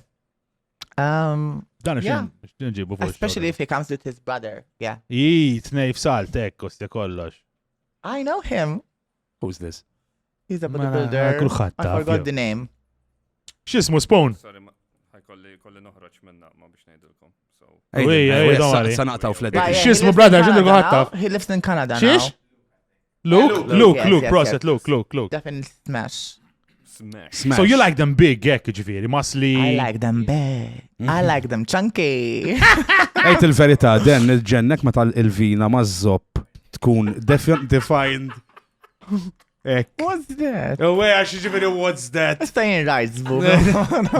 Dan Yeah. xin nġibu fuq. Especially if he comes with his brother. Yeah. Tnej f'sal tekkos te kollox. I know him. Who's this? He's a Ma, bodybuilder. kulħadd I taf, forgot jew. the name. X'ismu Spawn? Sorry, kolli noħroġ minna ma biex ngħidilkom. So, don't worry. Sanaqtaw fl Yeah, he X'ismu lives brother, in x'inhu Canada ħattaf? now. He lives in Canada now. Xiex? Luke? Luke, yes, Proset, yes. Luke. Definitely smash. smash. So you like them big, gekk ġifiri, masli. I like them big. I like them chunky. Ejt il-verità, den il-ġennek ma tal-il-vina ma zopp tkun defined. What's that? Oh, wait, għax ġifiri, what's that? Staying right, boo.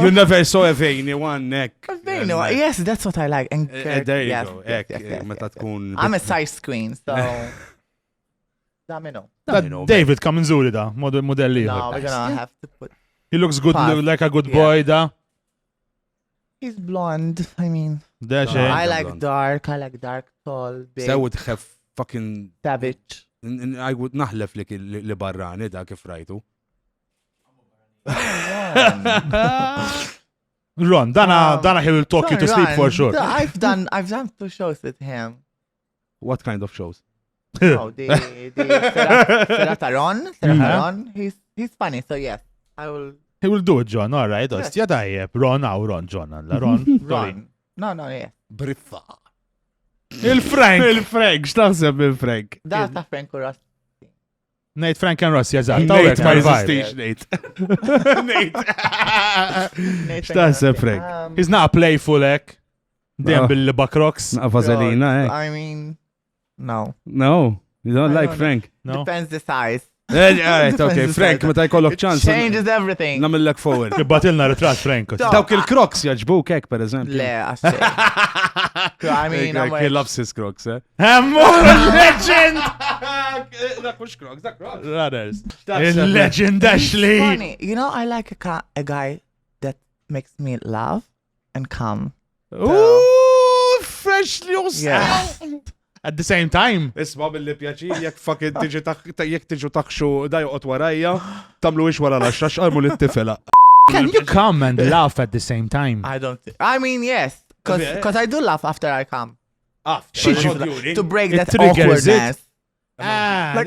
You never saw a veiny one neck. Yes, that's what I like. And There you yes, go. yes, Ek, yes, yes, meta yes, yes. tkun. I'm a size queen, so. Damino. David, come nżuri da, modelli. No, we're gonna have to put. He looks good, Pass. like a good Yeah. boy da. He's blonde. I mean, Da No, xej. I like blonde. dark. I like dark, tall, big, So I would have fucking. savage. I would naħlef li barrani da kif rajtu. Ron, Dana he will talk you to sleep for sure. I've done 2 shows with him. What kind of shows? Oh, the Serataron. He's funny. So yes, I will. He will do it, John, all right. Yes. Ostja tajjeb. Ron, John, alla. Ron. Run. No, yes. Brizza. Il-Frank. Il-Frank, x'taħseb il-Frank? Da ta' Frank Ross. Nate Frank and Ross, jazzat. Nate Tawek, ma mal-vibe. jeżistix, Nate. X'taħseb Frank? He's not a playful ek. Dem Oh. bil-bakroks. Vaselina, eh? I mean, no. No, you don't I like don't Frank. No? Depends the size. Alright, okay, Frank, meta jkollok It ċans. changes everything. Namillek forward. Batilna ritrat Frank. So- Dawk il-crocs jaġbuk hekk, per eżempju. Le, għaxċe. I mean, I'm He loves his crocs, eh? Hemmur, legend! Dak mux crocs, dak crocs. Brothers. Il-legend Ashley. funny. You know, I like a guy that makes me laugh and calm. Ooh, freshly Yeah. At the same time. Isma billi pjaċir, jek fucking jek tiġu taħxu dajqot warajja, tamlu ix wara l-axrax, għalmu l-tifela. Can you come and laugh at the same time? I mean, yes. Because I do laugh after I come. To break It that triggers it. awkwardness.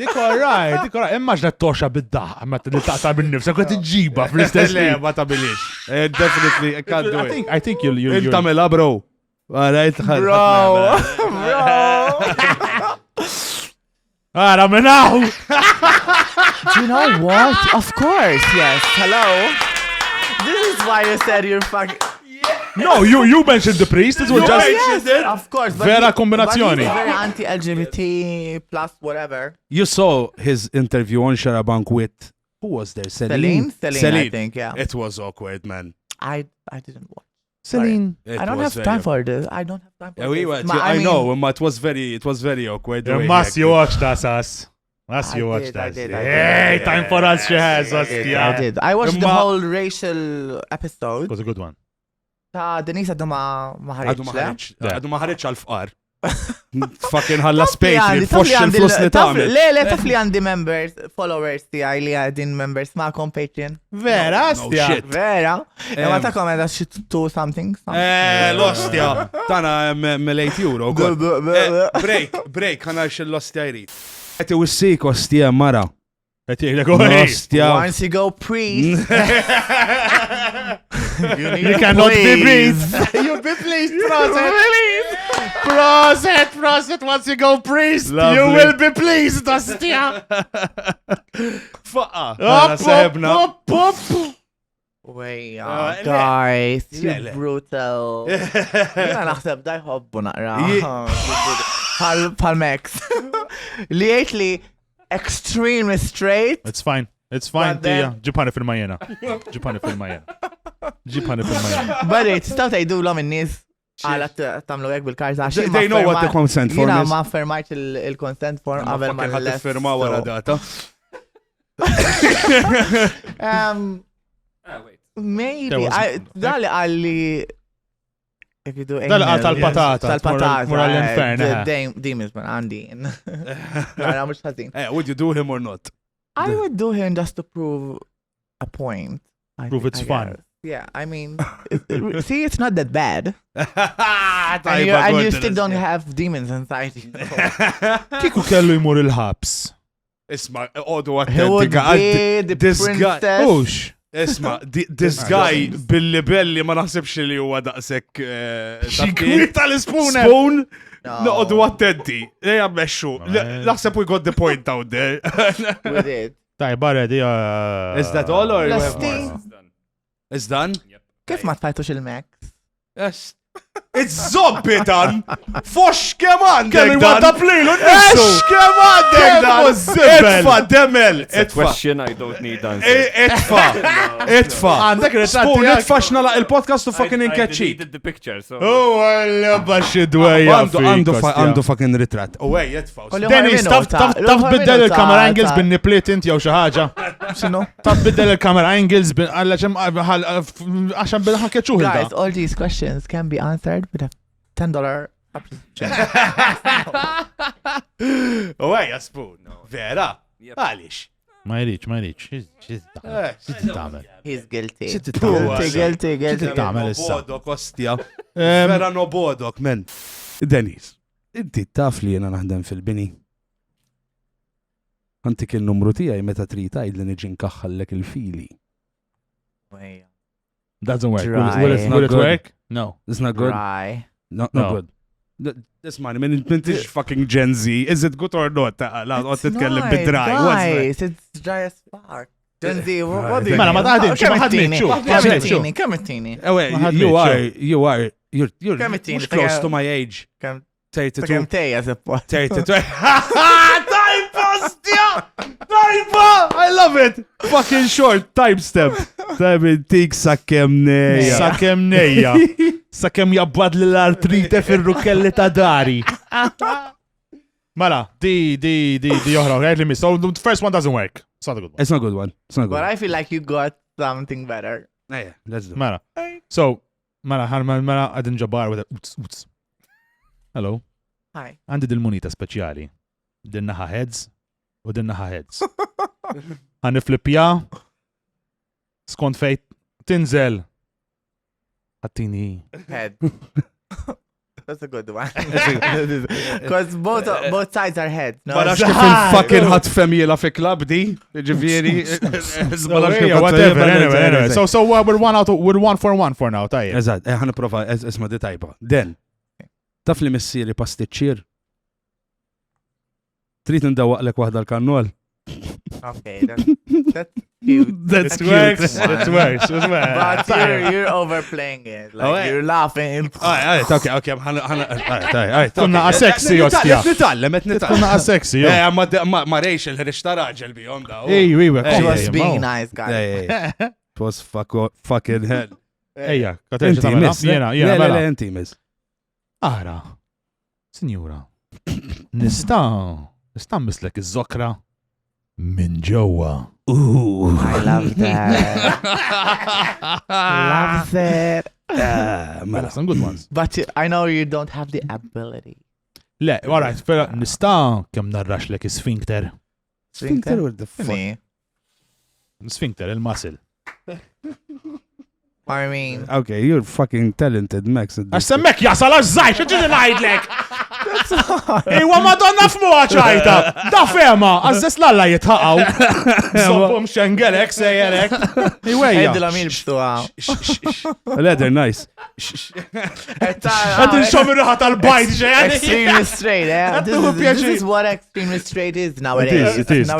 Dik alright. Imma ġda toxa bid-daħ, ma li taqta bin-nifsa, kont iġiba fl-istess Le, li. ma tabilix. Definitely, I can't do it. I think you'll Inta mela, bro. Alright, Bro. Ara minnaw! Do you know what? Of course, yes. Hello. This is why you said you're fucking. No, you mentioned the priest, it was just... Yes, of course. but Vera he- kombinazzjoni. but he's very anti-LGBT plus whatever. You saw his interview on Sharabank with, who was there? Celine, I think, yeah. It was awkward, man. I didn't watch. Celine. I don't have time for this. I don't have time for Yeah, we this. were, I mean, know, but it was very awkward. the way he Must you acted. watch that, Sas. Must you I watch did, that. I did. Hey, time for us, she has, I ostja. did. I watched the Imma- whole racial It episode. was a good one. Ta' Denise għaddu ma Għadu ħarriċ. Għadu maħarriċ għal-fqar. Fucking ħalla space li foxx il-flus li tamil. Le, taf li għandi members, followers ti għaj li għadin members ma' Patreon. Vera, No ostja. shit. Vera. Ma ta' komenda xi to something. L-ostja. Tana €8. Break, ħana l-ostja jrid. Għeti wissik ostja mara. Għetjek, għori. Ostja. Once you go priest. You cannot be pleased. You be pleased, Proset. Once you go priest, you will be pleased, Ostia. Faqqa. Sahibna. Way, guys, you brutal. Jena naħseb da jħobbu naqra. Pal-Max. Li jgħid li extremely straight. It's fine. Tija. Ġipani fil-majjena. Bari, tistaw tajdu l-om in-nis għala tamlu għek bil-karta. They know what the consent form Jina is. ma fermajt il-consent form għabel ma ħad firma wara data. Wait. Maybe. Dali għalli if you do Dali għal tal-patata. Mura l-infern. Demons man għandi. Għara mux ħazin. Would you do him or not? I would do him just to prove a point. Prove it's fun. Yeah, I mean, see, it's not that bad. And And you still don't have demons inside you. Kiku kellu jmur il-ħabs. Isma, odu He would għattentika. be the this guy- princess. Ux. Isma, this guy billi ma naħsebx li huwa daqsek Xikwi tal-ispuna. Spoon? No. No, odu attenti. Eja meċu. Naħseb we got the point out there. We did. Taj, barra di. Is that all or? Lasti. It's done. It's done? Kif ma tfajtux il-Max? Yes. It's zobbitan! Fox kem għandek Kemm dan! il-wadda plilu Ex kem għandek Kemm dan! hu zibbel! Itfa, demel! It's a Itfa! question I don't need answer. Itfa! Itfa! Għandek Spoon, ritratti. itfa xnala il-podcast u fucking I inkeċċit. deleted the picture, so... Oh, għalla baxi dwejja. Għandu fucking ritrat. U għej, itfa. Dennis, taf biddel il-camera angles bin niplit inti jew xi ħaġa. Xinu? Taf biddel il-camera angles bin għalla ċem għaxan bil-ħakkeċuħ Guys, all these questions can be answered with a $10 U għej, Spoon. Vera? Yep. Għalix. Ma jriċ. X'ti tagħmel? He's guilty. X'ti tagħmel? Guilty. tagħmel issa? Bodok, ostja. Vera no bodok, men. Dennis, inti taf li jena naħdem fil-bini. Antik il-numru tijaj meta tritajd li niġi nkaħħallek il-fili. Doesn't work. Dry. Will it Not good. work? No. It's not good. Dry. Not No. good. This money, man, it's fucking Gen Z. Is it good or not? La, għot titkellem bid-dry. Guys, it's dry as fuck. Gen Z, what do you Mela, ma taħdimx, ma ħadmitx, xu, ħadmitx, Kamettini. You're Kemm it-tieni, close ta' to my age. Kemm 32. Kem tejja zeppa. 32. Tajba, stja! Tajba! I love it! Fucking short, time step. Tajba, tik sakkem neja. Sakemm nejja. Sakemm jabbad li l-artrite fil-rukelli ta' dari. Mela, di oħra, right li miss. So the first one doesn't work. It's not a good one. It's not a good one. It's not a good But one. I feel like you got something better. Yeah, let's do it. Mela. So, mela, għadin ġabar with a uts. Hello. Hi. Għandi dil-munita speċjali. Dinnaħa heads u dinnaħa heads. Għanni flipja. Skont fejt tinżel. Għattini. Head. That's a good one. Because both sides are heads. No? Ma nafx kif il-fucking ħat femjela fi klab di, ġifiri. Whatever, anyway. So we're 1 for 1 for now, tajja. Eżat, ħana prova, isma di tajba. Den, taf li missieri pastiċċir? Trid ndawaqlek waħda l-kannol? Okay, that's cute. That works. But you're overplaying it. Like, Oh, yeah. you're laughing. Okay, Kunna għas-sexy, ostja. Nitallem, Kunna għas-sexy, jo. Ma rejx il-ħrix ta' raġel bijom daw. Ej, She was being nice, guys. It was fucking hell. Ejja, Inti miss, jena, le, mela. inti miss. Ara, sinjura, nista' mislek iż-zokra minn ġewwa. I love that. Loves it. Mela, some good ones. But I know you don't have the ability. Le, alright, fela, nista' kemm narraxlek is-sfinkter. Sphincter with the fuck. Me. Sfinkter, il-muscle. I mean, Okay, you're fucking talented, Max. Għax semmek jasal għax zaħx, ġiġi najdlek! that's Iwa madonna f'muha ċajta. Da fema, għazzes lalla jitħaqaw. Zobbum xengelek, sejjerek. Iweja. Għedilom jilbstuha. Leather, nice. Għadin xomir ruħat tal-bajt ġejani. Extremely straight, yeah. This is what extremely straight is nowadays. It is.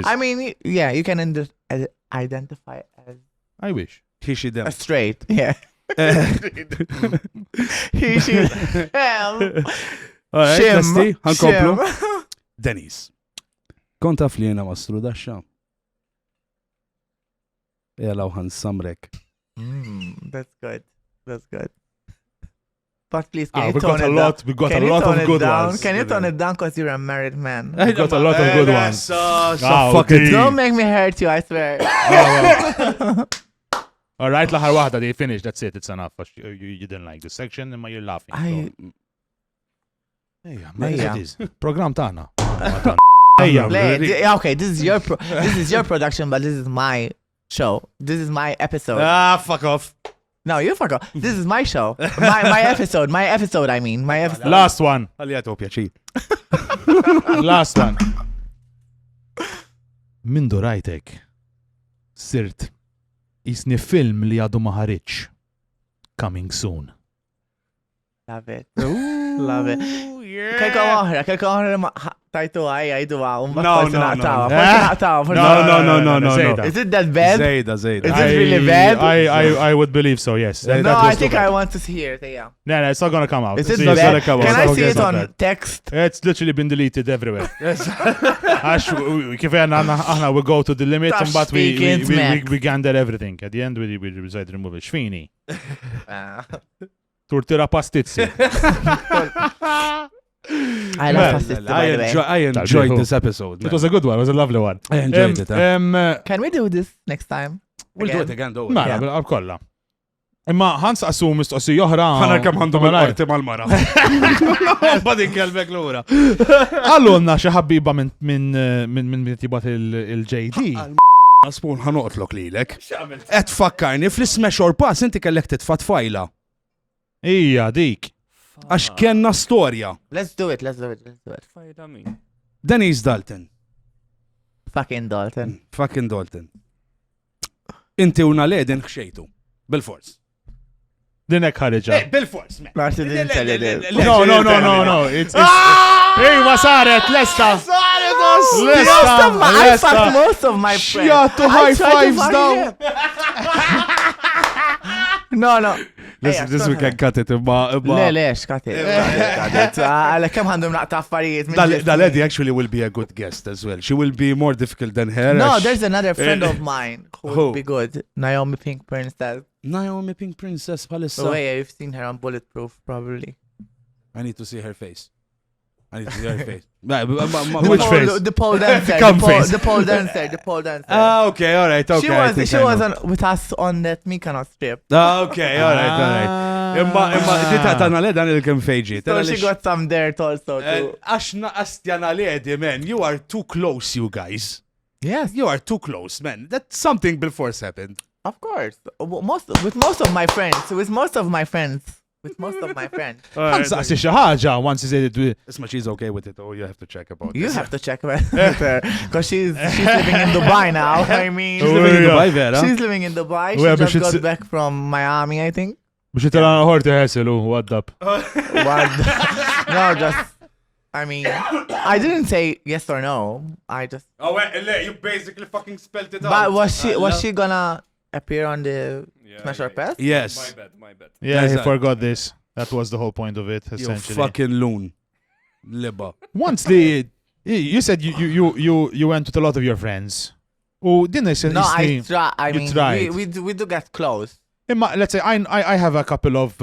I mean, yeah, you can identify as I wish. He, she, them. a straight, yeah. He, she, them. Alright, Xim, Lesti, ħankomplu. xim. Denise. Konta flijena mastru daċċa. Jalaw ħansamrek. That's good. That's good. But please, Ah, can you we tone got a it lot. down? We got a Can you lot tone of it good down? ones. Can you tone it down because you're a married man? We got a lot of good ones. Fuck it. Don't make me hurt you, I swear. All right, laħar wahda, they finished. That's it. It's enough. You didn't like the section, and you're laughing. Yeah. It is. Program tana. Okay, this is your production, but this is my show. This is my episode. Fuck off. No, you fuck off. This is my show. My episode. My episode, I mean. My episode. Last one. Għalli għatu pjaċi. Last one. Mindu rajtek. Sirt. Isni film li għadu maħariċ. Coming soon. Love it. Love it. Kelka oħra tajtu għajdu għaw. No. Is it that bad? Zejda. Is it really bad? I would believe so, yes. No, I think I want to hear it, yeah. No, it's not gonna come out. Is it It's bad? gonna come Can out. I see It's it not on bad. text? It's literally been deleted everywhere. Għax, kif aħna we go to the limit, Tax but speaking smack. we gander everything. At the end, we decide to remove it. Xfini. Turtira pastizzi. I love pastizzi, by the way. I enjoyed this episode. It was a good one. It was a lovely one. I enjoyed it. Can we do this next time? We'll do it again, though. Mela, bil-kolla. Imma ħans qassu mistoqsi joħra. ħana kemm għandhom il-qorti mal-mara. Badin kelbek l-ura. Għallunna xi ħabbiba minn tibat il-JD. Spun ħanoqtlok lilek. Et fakkarni fl-Smash or Pass inti kellek titfat fajla. Ija, dik. Għax kienna storja. Let's do it. Fajda min. Denise Dalton. Fucking Dalton. Inti una ledin xejtu. Bil-fors. Dinek ħarġa. Bil-fors. Martin didn't tell you this. No. Ej, ma saret, lesta. I fucked most of my friends. Xjattu high fives daw. No. This we can cut it imma. Le, xkatit. Għalek kem għandhom naqta affarijiet. That lady actually will be a good guest as well. She will be more difficult than her. No, there's another friend of mine who would be good. Naomi Pink Princess. Naomi Pink Princess palissa. Oh yeah, you've seen her on Bulletproof, probably. I need to see her face. Which face? The pole dancer. The pole dancer. Ah, okay, all right, okay. She was with us on that Mykonos trip. Ah, okay, all right. Imma dita tana le dan il-kem fejġi. So she got some dirt also too. Għaxna astjana ledi, man. You are too close, you guys. Yes. You are too close, man. That something before happened. Of course. With most of my friends. Saqsi xi ħaġa once is it. Isma, she's okay with it, or you have to check about You this. have to check with her because she's living in Dubai now. I mean, She's living in Dubai, vera? she's living in Dubai. She Yeah, but just got she's- back from Miami, I think. Biex jitilana ħorti ħesilu, waddab. No, just. I mean, I didn't say yes or no. I just. Oh, wait, you basically fucking spelled it out. But was she gonna appear on the Smash or Pass? Yes. My bad. Yeah, Yes, he I- forgot this. That was the whole point of it, You essentially. fucking loon. Liba. Once you said you went with a lot of your friends. Oh, didn't I say? No, I You mean, tried. we do get close. Let's say I have a couple of.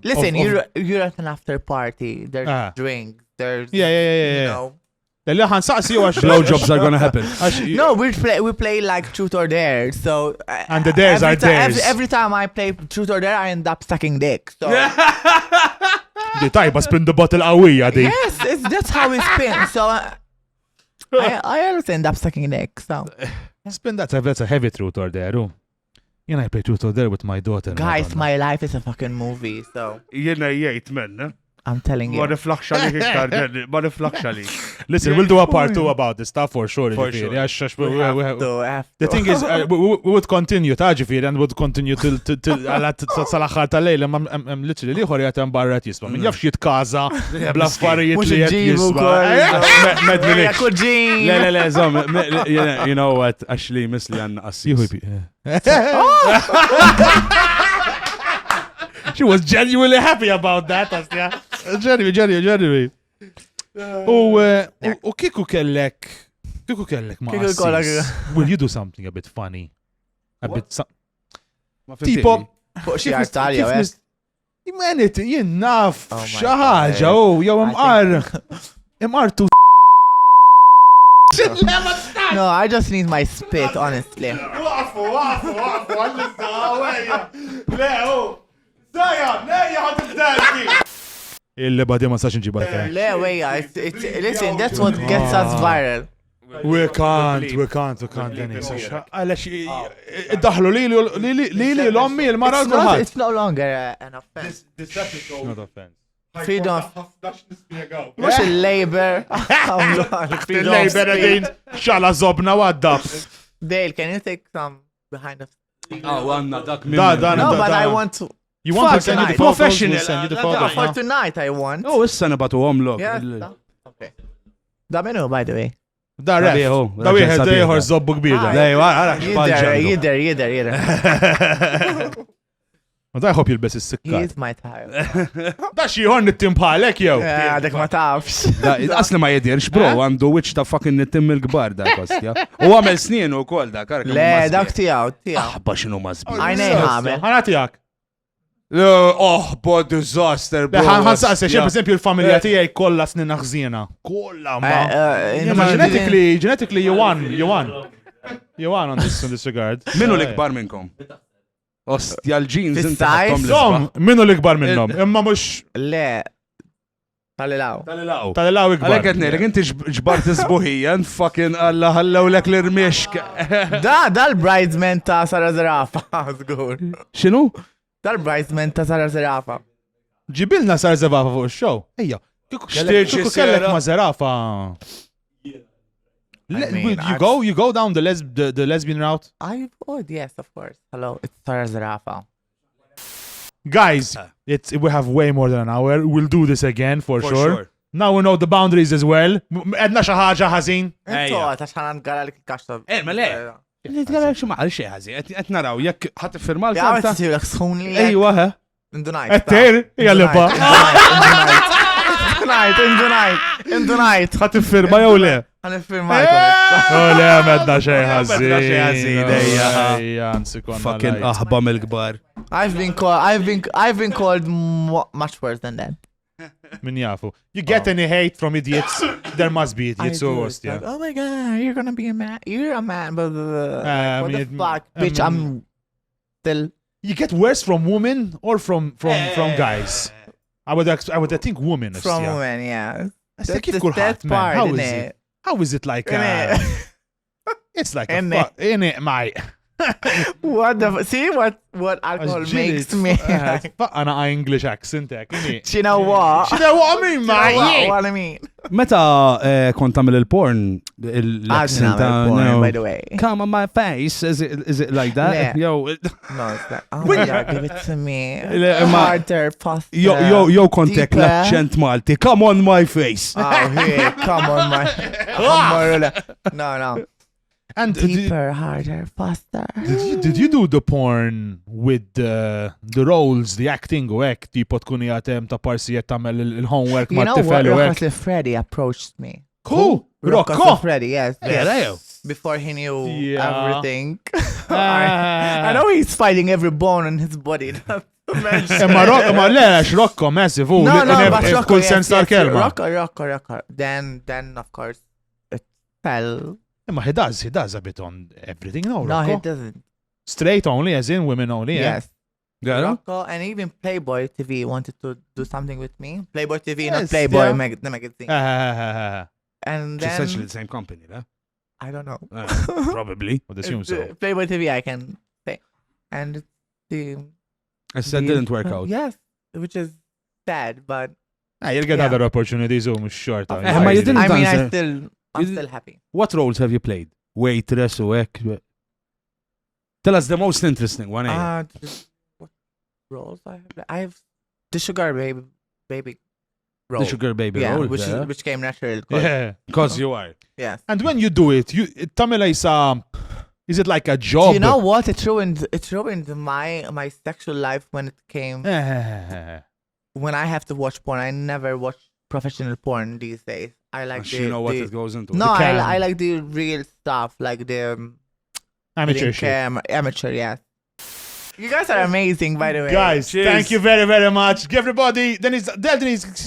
Listen, of- you're at an after party. There's drinks. There's Yeah. You know. Li ħan saqsi għax Blowjobs are gonna happen. No, we play like truth or dare. So And the dares are dares. Every time I play truth or dare, I end up sucking dick. So Di tajba spin the bottle qawwija di. yes, that's how we spin. So I always end up sucking dick. So Spin that's a heavy truth or dare. You know, I play truth or dare with my daughter. guys, Madonna. my life is a fucking movie. So Jena jgħid, man. I'm telling you. Ma riflax għalik iktar, Jenny, ma riflax għalik. Listen, we'll do a part 2 about this stuff for sure. For ġifieri, sure. għax- We have to. The thing is, we would continue ta' ġifieri and would continue till sal-aħħar tal-lejl, hemm literally liħor jgħat hemm barra qed jisma'. Min jafx jitkaża bl-affarijiet Mux li qed iġibu jisma'. kol. Kuġin. Le, zom, you know what, actually, misli għanna assis. She was genuinely happy about that, Astja. Genuinely. U kiku kellek ma' Kieku kollek- assis, will you do something a bit funny? A bit Ma tipo Fuq xi artalja, wes. Imanit, jien naf Oh my xaħġa, God. jew imqar tu No, I just need my spit, honestly. Waqfu, għallizza, għawajja. Le, Il-li badi ma sax nġiba l Le, wejja, listen, that's what gets us viral. We can't, Dennis. Għalex, id-daħlu li l-ommi, il-mara It's not- l-kulħat. It's no longer an offense. Not offense. Freedom. Mux il-labor. Il-lejber għedin, xala zobna waddab. Dale, can you take some behind the... Oh, għanna, dak No, but I want to... You want to Fuck send you the tonight. photos? Professional, We'll send you the no, photos. For no? tonight, I want. Oh, issa nibatu għom lok. Yes. Okay. Da menu, by the way. Da ref. Sabiħu, Da wieħed sabiħu. ieħor zobbu kbir da. Lej, għara, Jider. Ma da jħobb jilbes is-sikkar. He's my type. Da xi ħor nittimpalek jew. Dak ma tafx. Asli ma jidirx, bro, għandu wiċ ta' fucking nittim il-gbar da, kostja. U għamel snin u kol da, karka. Le, dak tijaw. Baxinu mazbi. Għajnej ħamel. Ħanatijak. Oh, bo disaster, bro. Ħansaqsi, per esempio, il-familja tiegħi kollha snin ħżiena. Kollha ma. Ma genetically you won. You won on this regard. Minu l-ikbar minnkom? Ostja l-ġins Fis-sajf? Som, minnu l-ikbar minnhom, imma mhux Le. Talilaw. tal-law ikbar. Għalek għetni, inti ġbart izbuħija, fucking alla ħallaw l-ek l-irmiex. Da l-bridesman ta' Sara Zarafa. Zgur. Xinu? Dal-bridesman ta' Sara Zarafa. Ġibilna sar Zarafa fuq ix-show. Ejja, kieku kellek ma' Zarafa. You go down the lesbian route. I would, yes, of course. Hello, it's Sara Zarafa. Guys, we have way more than an hour. We'll do this again for sure. Now we know the boundaries as well. Edna xi ħaġa ħażin. Intu, ta' xanan għara li kaxta. Ma le. Nitgħalek xi maqal xi ħażi, qed naraw jekk ħadd iffirma Ja, l-karta. għet t-sirlek sħuni li. Ejwa, ha? Indunajt. Etter, hija liba. Indunajt. Ħadd iffirma jew le? Għan firmajkom. Oh le, medna xejn ħażin. Medna xejn ħażin, ejja. Ejja, nsikonna. Fucking aħbam il-kbar. I've been called much worse than that. Min jafu. You get any hate from idiots? There must be idiots, so worst, yeah. Oh my god, you're gonna be a man. You're a man, but what the mean, fuck, bitch? I'm still. You get worse from women or from guys? I would think women. From women, yeah. That's kif kulħadd, man. How is it? How is it like? It's like a fuck. In it, mate. What the? See what alcohol makes me. Faqana English accent, innit? You know what? You know what I mean, mate? What I mean? Meta kont tagħmel il-porn, l-accent by the way. Come on my face, is it like that? Yeah. Yo, No, it's like, oh my god, give it to me. Harder, faster. Yo kontek l-accent Malti. Come on my face. Oh, here, come on my. No. And deeper, harder, faster. Did you do the porn with the roles, the acting u hekk, tipo tkun jgħatem ta' parsijiet tagħmel il-homework ma' tifel u hekk? Rocco Freddy approached me. Who? Rocco Freddy, yes. Yeah. Before he knew everything. I know he's fighting every bone in his body. Ma lex Rocco massive, kull sens tal-kelma. Rocco. Then of course it fell. He does a bit on everything, no, No, Rocco? he doesn't. Straight only, as in women only, yeah? Yes. Yeah. Rocco and even Playboy TV wanted to do something with me. Playboy TV, not Yes, Playboy yeah. the magazine. It's And then Essentially the same company, huh? I don't know. Probably. Would assume so. Playboy TV, I can say. And I said didn't work out. Yes, which is sad, but You'll get other opportunities, mux short. ma you didn't I mean, answer. I'm still happy. What roles have you played? Waitress u hekk? Tell us the most interesting one. What roles I have? I have the sugar baby role. The sugar baby yeah, role. which came natural. Yeah. Because you are. Yes. And when you do it, tamela is it like a job? You know what? It ruined my sexual life when it came. When I have to watch porn, I never watch professional porn these days. I like you know what it goes into. No, I like the real stuff, like the Amateur shit. Amateur, yes. You guys are amazing, by the way. Guys, thank you very, very much. Give everybody, Denise,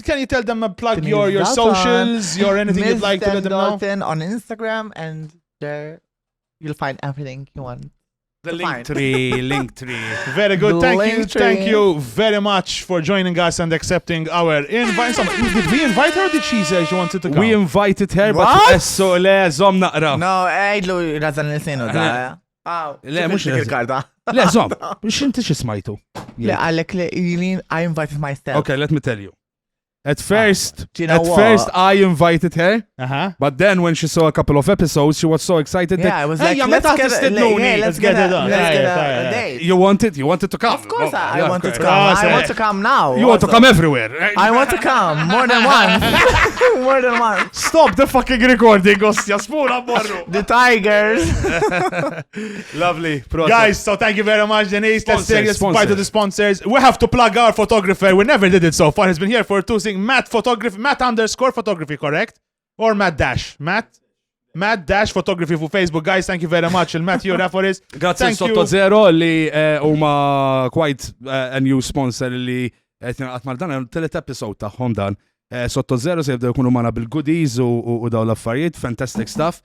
can you tell them plug your socials, your anything you'd like to let them know? Dalton on Instagram, and there you'll find everything you want. The link tree. Very good. Thank you very much for joining us and accepting our invite. Did we invite her or did she say she wanted to come? We invited her, but so le zom naqra. No, għajdlu razan l-sinu da. Le, mux il-karta. Le, zom, xinti xismajtu? Le, għalek li, I invited myself. Okay, let me tell you. At first, Do you know first what? I invited her, Uh-huh. but then when she saw a couple of episodes, she was so excited Yeah, I was hey, like, let's let's get it on. a date. You wanted to come. Of course, I yeah, wanted of to course. come. Of course, I want to come now. You want to come everywhere. I want to come more than once. More than once. Stop the fucking recording, Ostja. Spuna borru. The Tigers. Lovely. Guys, so thank you very much, Denise. Let's say Sponsors, goodbye to the sponsors. We have to plug our photographer. We never did it so far. He's been here for 2 things. Matt_photography, correct? Or Matt Dash? Matt Dash Photography for Facebook. Guys, thank you very much. Il-Matthew Raforis. Grazie Sotto Zero li huma quite a new sponsor li għatmar dan telet episode taħħom dan. Sotto Zero se jibdew kunu mana bil-goodies u daw l-affarijiet. Fantastic stuff.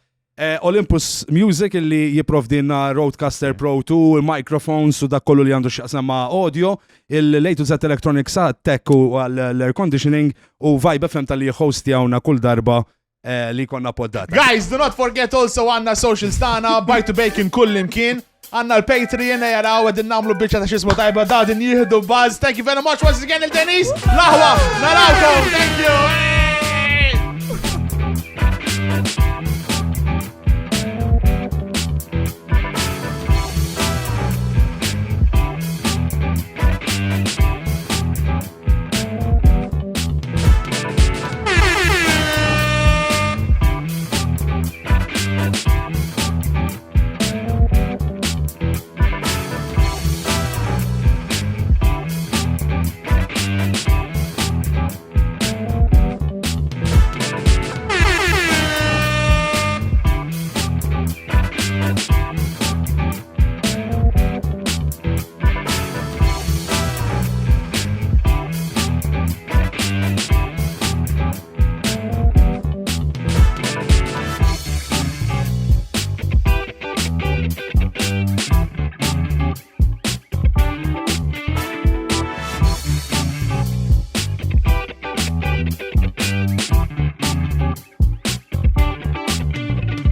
Olympus Music li jiprovdina Rodecaster Pro 2, il-microphones u dak kollu li għandu xaqsam ma' audio, il-Lejtu Zet Electronics tech u l-air conditioning u Vibe FM tal-li hostjawna kull darba li konna poddata. Guys, do not forget also għanna social stana, Buy to Bacon kull imkien. Għanna l-Patreon, jaraw għedin namlu bieċa ta' xismu tajba dadin jihdu buzz. Thank you very much once again il-Denise. Laħwa, narawkom. Thank you.